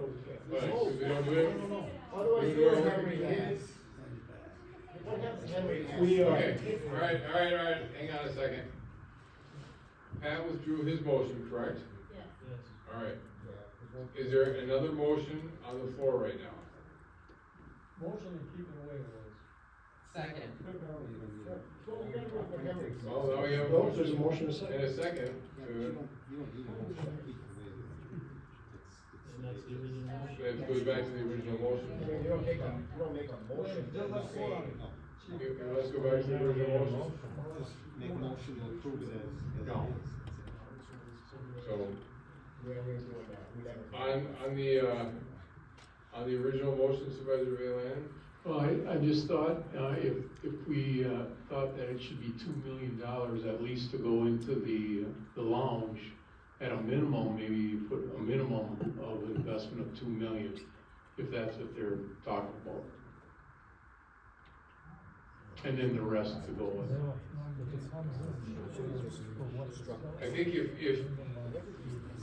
But if we don't do it, Otherwise, we you're do it. Henry has. What happens, Henry has? Okay, all right, hang on a second. Pat withdrew his motion, correct? Yes. All right. Is there another motion on the floor right now? Motion to keep it away was. Second. Well, now we have a No, there's a motion motion and a second to, that goes back to the original motion. You don't make a motion. Let's go back to the original motion. Make a motion to approve it as. No. So, We never doing that, we never. on the original motion, Supervisor Van. Well, I just thought, if we, thought that it should be $2 million at least to go into the lounge, at a minimum, maybe you put a minimum of investment of $2 million, if that's what they're talking about. And then the rest to go with. I think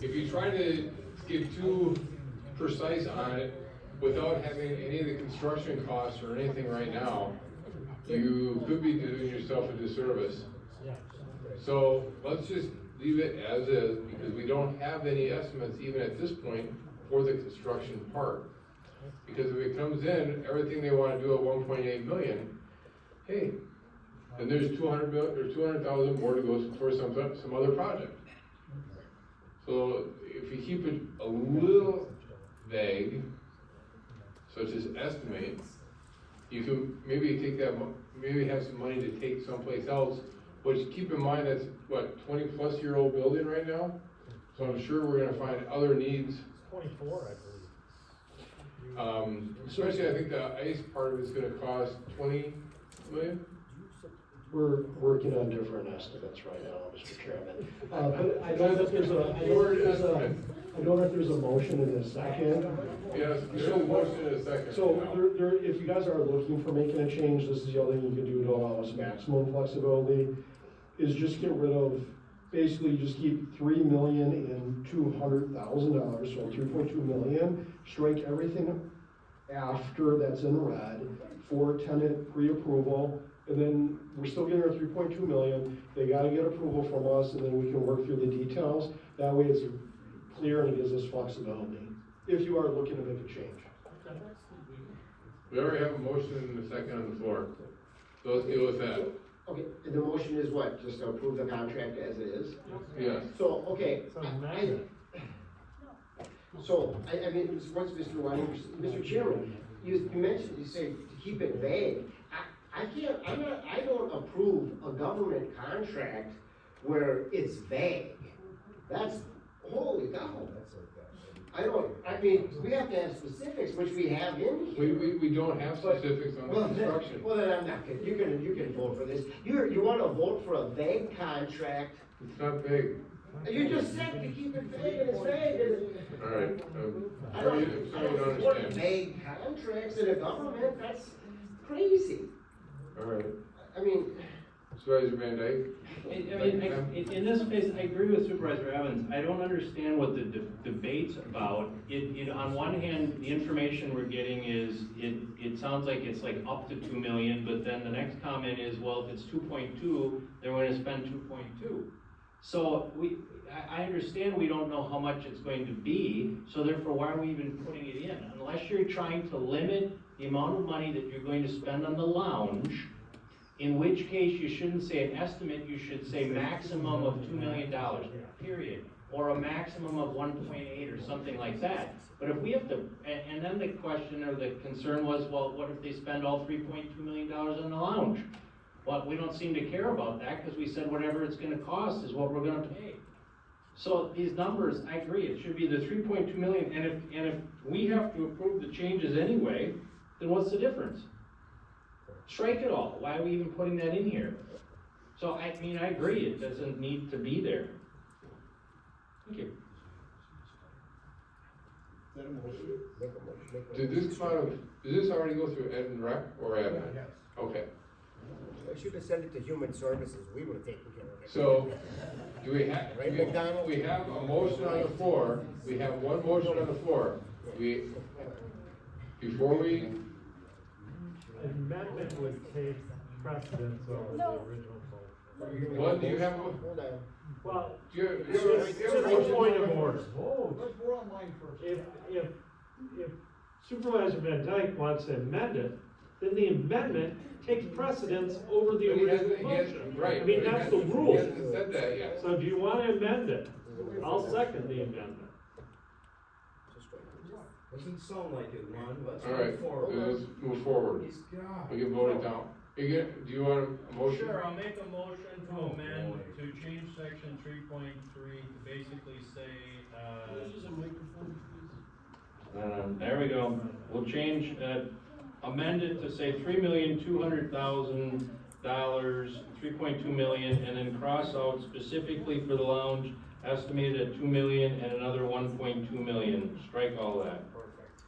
if you try to get too precise on it without having any of the construction costs or anything right now, you could be doing yourself a disservice. So let's just leave it as is, because we don't have any estimates even at this point for the construction part. Because if it comes in, everything they wanna do at 1.8 million, hey, then there's 200,000 more to go towards some other project. So if you keep it a little vague, such as estimate, you can maybe take that, maybe have some money to take someplace else, which keep in mind that's what, 20-plus-year-old building right now? So I'm sure we're gonna find other needs. 24, I believe. Especially I think the ice part of it's gonna cost 20 million? We're working on different estimates right now, Mr. Chairman. But I know that there's a motion in a second. Yes, there is a motion in a second. So if you guys are looking for making a change, this is the other thing you can do to allow us maximum flexibility, is just get rid of basically you just keep $3,200,000, so 3.2 million, strike everything after that's in red for tenant pre-approval, and then we're still getting our 3.2 million, they gotta get approval from us, and then we can work through the details. That way it's clear and it gives us flexibility, if you are looking to make a change. We already have a motion and a second on the floor. So let's deal with that. Okay, the motion is what, just to approve the contract as it is? Yes. So, okay, So amend I mean, once Mr. Wyman, Mr. Chairman, you mentioned, you say to keep it vague. I don't approve a government contract where it's vague. That's, holy cow. I mean, we have to have specifics, which we have in here. We don't have specifics on the construction. Well, then I'm not gonna, you can vote for this. You wanna vote for a vague contract? It's not big. You just said to keep it vague, and it's vague. All right. I don't Sorry, you don't support understand. vague contracts in a government, that's crazy. All right. I mean, Supervisor Van Dyke? In this case, I agree with Supervisor Evans. I don't understand what the debate's about. On one hand, the information we're getting is, it sounds like it's like up to 2 million, but then the next comment is, well, if it's 2.2, they're going to spend 2.2. So I understand we don't know how much it's going to be, so therefore why are we even putting it in? Unless you're trying to limit the amount of money that you're going to spend on the lounge, in which case you shouldn't say an estimate, you should say maximum of $2 million, period. Or a maximum of 1.8 or something like that. But if we have to, and then the question or the concern was, well, what if they spend all $3.2 million on the lounge? Well, we don't seem to care about that because we said whatever it's gonna cost is what we're gonna pay. So these numbers, I agree, it should be the 3.2 million, and if we have to approve the changes anyway, then what's the difference? Strike it all, why are we even putting that in here? So I mean, I agree, it doesn't need to be there. Thank you. Did this already go through Ed and Rec or Ed? Yes. Okay. I should have sent it to Human Services, we would have taken care of it. So, do we have, Right, McDonald? we have a motion on the floor, we have one motion on the floor. Before we, amendment would take precedence over the No. original vote. what, do you have, Hold on. Well, do you have a just a motion? point of order. We're online first. If Supervisor Van Dyke wants to amend it, then the amendment takes precedence over the But he original hasn't, motion. right. I mean, but he that's the hasn't- rule. He hasn't said that yet. So do you want to amend it? I'll second the amendment. Doesn't sound like it, Ron. Let's All right, move forward. let's move forward. We can vote it down. Do you want a motion? Sure, I'll make a motion to amend, to change section 3.3 to basically say, There we go. We'll change, amend it to say $3,200,000, 3.2 million, and then cross out specifically for the lounge, estimated at 2 million and another 1.2 million. Strike all that. Perfect.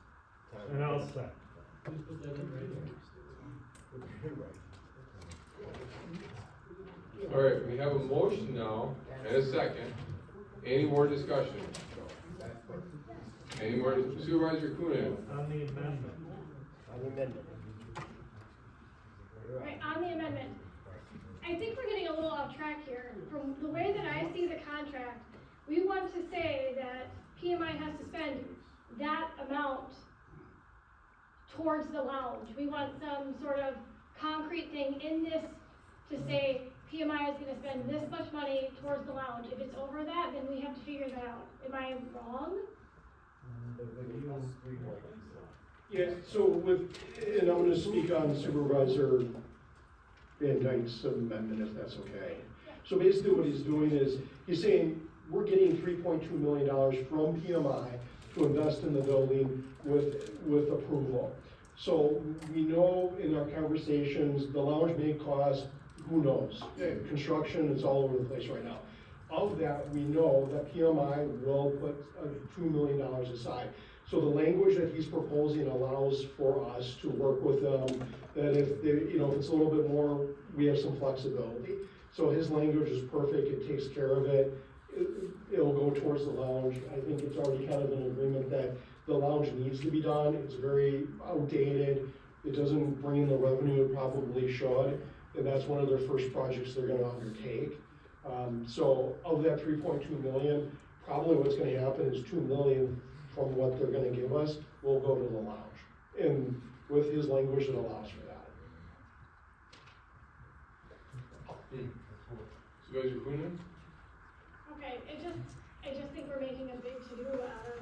And I'll second. All right, we have a motion now and a second. Any more discussion? Any more, Supervisor Coonan? On the amendment. On the amendment. Right, on the amendment, I think we're getting a little off track here. From the way that I see the contract, we want to say that PMI has to spend that amount towards the lounge. We want some sort of concrete thing in this to say PMI is gonna spend this much money towards the lounge. If it's over that, then we have to figure that out. Am I wrong? Yeah, so and I'm gonna speak on Supervisor Van Dyke's amendment, if that's okay. So basically what he's doing is, he's saying, we're getting $3.2 million from PMI to invest in the building with approval. So we know in our conversations, the lounge may cost, who knows? Construction is all over the place right now. Of that, we know that PMI will put $2 million aside. So the language that he's proposing allows for us to work with them, that if they, if it's a little bit more, we have some flexibility. So his language is perfect, it takes care of it. It'll go towards the lounge. I think it's already kind of an agreement that the lounge needs to be done. It's very outdated. It doesn't bring in the revenue it probably should. And that's one of their first projects they're gonna undertake. So of that 3.2 million, probably what's gonna happen is 2 million from what they're gonna give us will go to the lounge. And with his language, it allows for that. Supervisor Coonan? Okay, I just think we're making a big to-do out of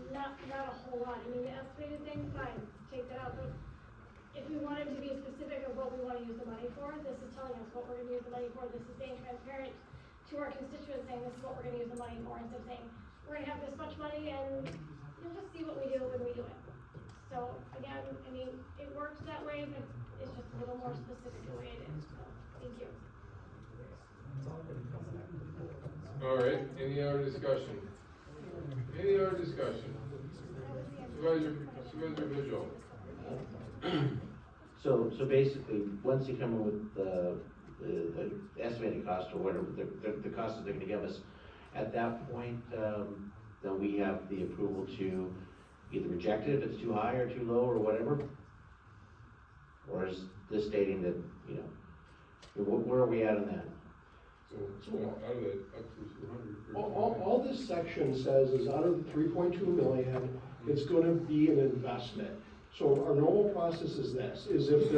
not a whole lot. I mean, the estimated thing, fine, take that out, but if we wanted to be specific of what we wanna use the money for, this is telling us what we're gonna use the money for, this is being transparent to our constituents, saying this is what we're gonna use the money for, instead of saying, we're gonna have this much money and you'll just see what we do when we do it. So, again, I mean, it works that way, but it's just a little more specific the way it is, so, thank you. All right, any other discussion? Any other discussion? Supervisor Vigil? So basically, once you come in with the estimated cost or whatever, the cost that they're gonna give us, at that point, then we have the approval to either reject it if it's too high or too low or whatever? Or is this stating that, you know, where are we at on that? So out of it, up to 200. All this section says is out of the 3.2 million, it's gonna be an investment. So our normal process is this, is if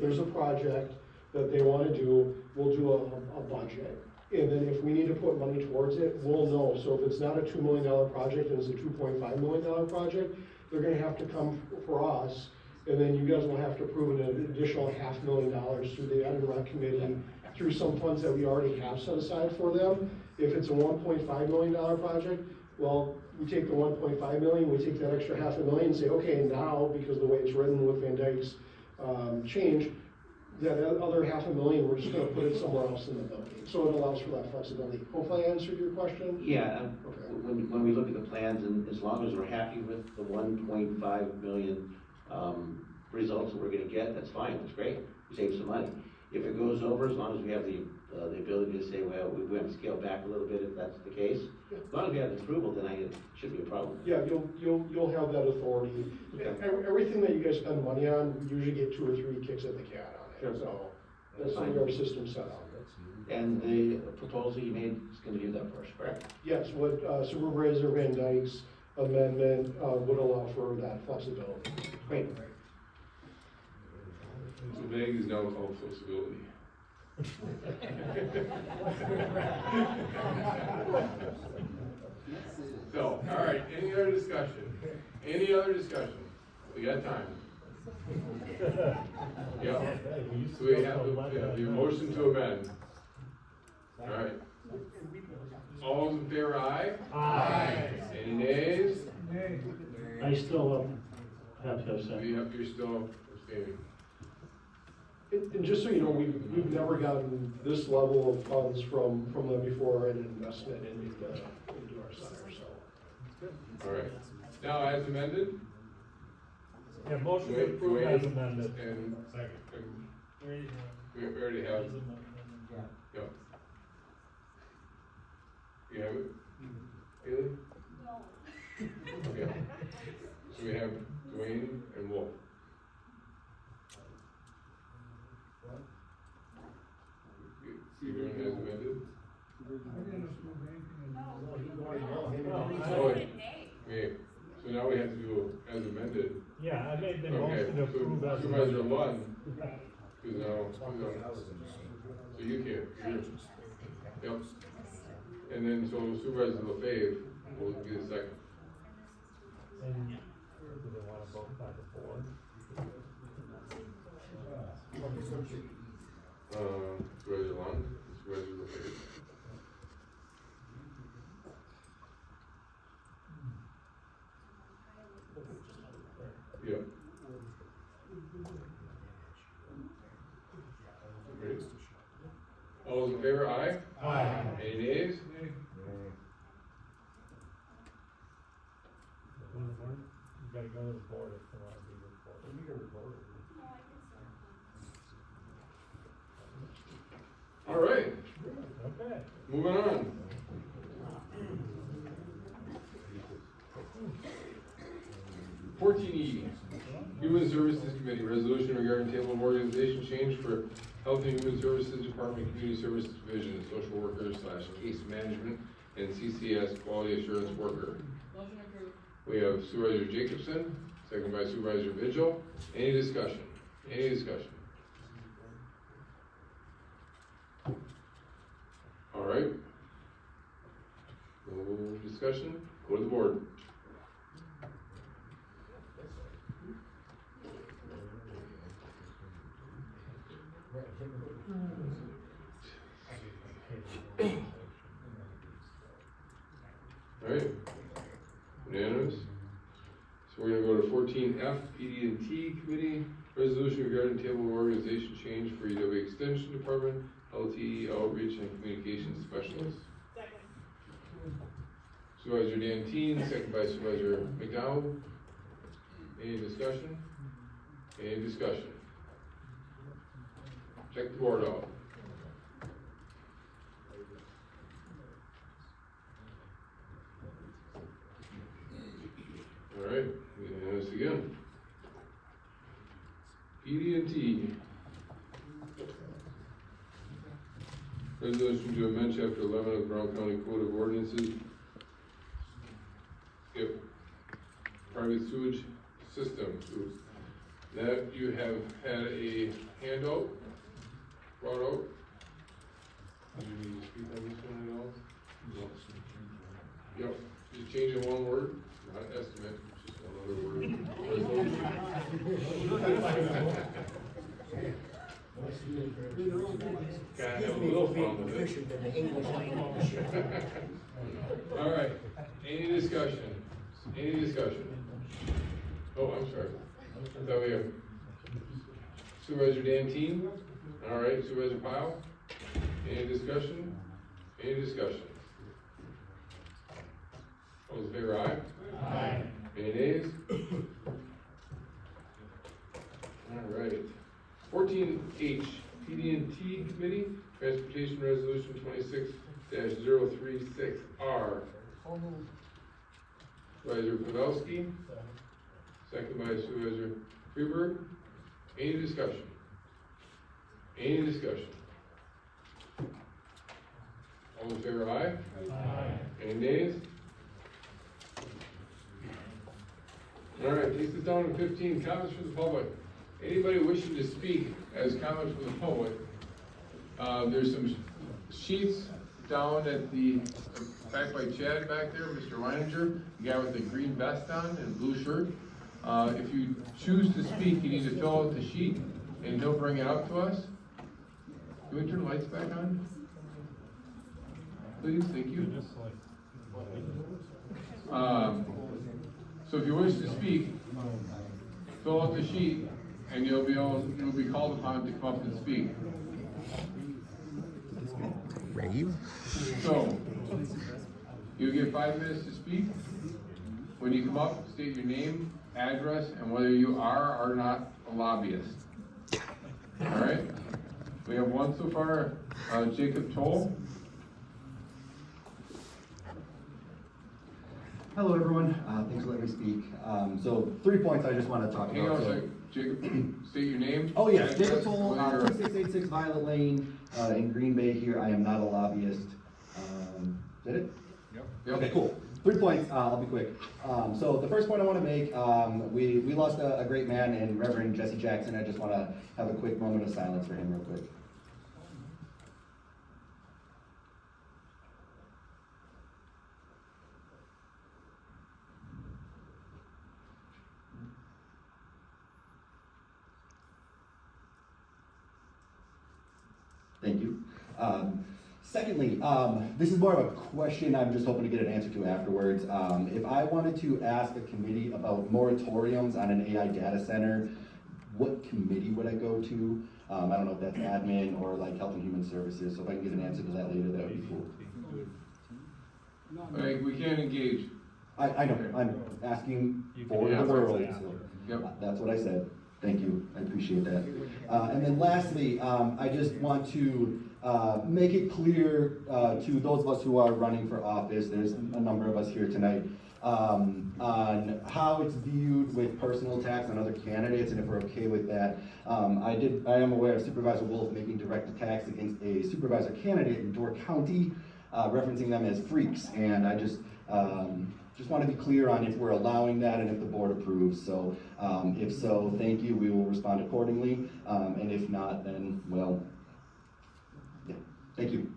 there's a project that they wanna do, we'll do a budget. And then if we need to put money towards it, we'll know. So if it's not a $2 million project and it's a $2.5 million project, they're gonna have to come for us. And then you guys will have to approve an additional $500,000 through the Ed and Rec committee, through some funds that we already have set aside for them. If it's a $1.5 million project, well, we take the 1.5 million, we take that extra $500,000 and say, okay, now, because the way it's written with Van Dyke's change, that other $500,000, we're just gonna put it somewhere else in the building. So it allows for that flexibility. Hopefully I answered your question? Yeah, Okay. when we look at the plans, and as long as we're happy with the 1.5 million results that we're gonna get, that's fine, that's great, we save some money. If it goes over, as long as we have the ability to say, well, we have to scale back a little bit if that's the case, as long as we have the approval, then it shouldn't be a problem. Yeah, you'll have that authority. Everything that you guys spend money on, we usually get 2 or 3 kicks at the cat on it. Sure. So that's the way our system's set up. And the proposal you made is gonna do that for us, correct? Yes, what Supervisor Van Dyke's amendment would allow for that flexibility. Great. So vague is now called flexibility. So, all right, any other discussion? Any other discussion? We got time. Yeah. So we have the motion to amend. All right. All those in favor, aye? Aye. Any nays? I still have to have said. You're still abstaining. And just so you know, we've never gotten this level of funds from them before an investment into our center, so. All right. Now, as amended? Yeah, motion to Wait, approve wait. as amended. And we already have, yep. You have it? Haley? No. Okay. So we have Dwayne and Wolf. You doing it as amended? Oh, wait, so now we have to do as amended. Yeah, I made the Okay, motion to so approve as Supervisor amended. Lund, who's now, so you can't, yep. And then, so Supervisor LaFave will be the second. And do they wanna vote by the board? Supervisor Lund, and Supervisor LaFave. Yep. Ready? All those in favor, aye? Aye. Any nays? You gotta go to the board if you wanna be recorded. All right. moving on. E, Human Services Committee, resolution regarding table of organization change for Health and Human Services Department, Community Services Division, social worker / case management, and CCS quality assurance worker. Motion approved. We have Supervisor Jacobson, second by Supervisor Vigil. Any discussion? Any discussion? All right. No discussion? Go to the board. All right. Unanimous. So we're gonna go to 14F, PD&T Committee, resolution regarding table of organization change for EW Extension Department, LTE Outreach and Communications Specialist. Supervisor Danteen, second by Supervisor McDowell. Any discussion? Any discussion? Check the board out. All right, unanimous again. PD&T. Resolution to amend chapter 11 of Brown County Code of Ordinances. Yep. Private sewage system. That you have had a handout brought out. Do you need to speak on this one at all? No. Yep, just changing one word, not estimate, just another word. Gotta have a little fun with it. All right, any discussion? Any discussion? Oh, I'm sorry. I thought we have Supervisor Danteen. All right, Supervisor Pyle. Any discussion? Any discussion? All those in favor, aye? Aye. Any nays? All right. 14H, PD&T Committee, Transportation Resolution 26-036R. Supervisor Pavelski, second by Supervisor Freeberg. Any discussion? Any discussion? All in favor, aye? Aye. Any nays? All right, takes us down to 15, comments from the public. Anybody wishing to speak as comments from the public, there's some sheets down at the, back by Chad back there, Mr. Leininger, the guy with the green vest on and blue shirt. If you choose to speak, you need to fill out the sheet and he'll bring it up to us. Can we turn the lights back on? Please, thank you. So if you wish to speak, fill out the sheet and you'll be called upon to come up and speak. Rave? So, you'll get 5 minutes to speak. When you come up, state your name, address, and whether you are or not a lobbyist. All right? We have one so far, Jacob Toll. Hello, everyone. Thanks for letting me speak. So 3 points I just want to talk about. Hang on a second. Jacob, state your name. Oh, yes, address, Jacob Toll, whether you're- 2686 Violet Lane in Green Bay here. I am not a lobbyist. Is that it? Yep. Okay, cool. 3 points, I'll be quick. So the first point I want to make, we lost a great man in Reverend Jesse Jackson. I just want to have a quick moment of silence for him real quick. Thank you. Secondly, this is more of a question I'm just hoping to get an answer to afterwards. If I wanted to ask a committee about moratoriums on an AI data center, what committee would I go to? I don't know if that's admin or like Health and Human Services, so if I can get an answer to that later, that would be cool. Like, we can't engage. I know, I'm asking for Yeah, the world, yeah. so Yep. that's what I said. Thank you, I appreciate that. And then lastly, I just want to make it clear to those of us who are running for office, there's a number of us here tonight, on how it's viewed with personal attacks on other candidates and if we're okay with that. I am aware of Supervisor Wolf making direct attacks against a supervisor candidate in Door County, referencing them as freaks, and I just want to be clear on if we're allowing that and if the board approves. So if so, thank you, we will respond accordingly, and if not, then, well, yeah, thank you.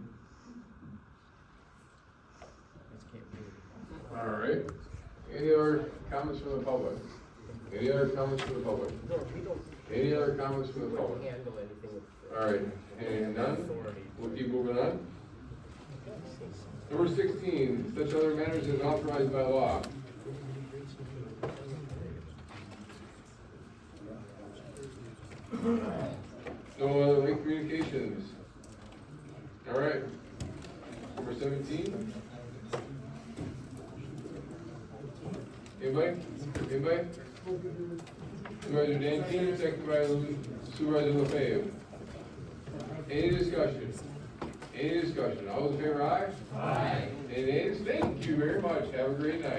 All right. Any other comments from the public? Any other comments from the public? Any other comments from the public? All right, and none? We'll keep moving on. Number 16, such other matters as authorized by law. No other late communications. All right. Number 17. Anybody? Anybody? Supervisor Dan King, second by Supervisor LaFave. Any discussion? Any discussion? All those in favor, aye? Aye. Any nays? Thank you very much. Have a great night.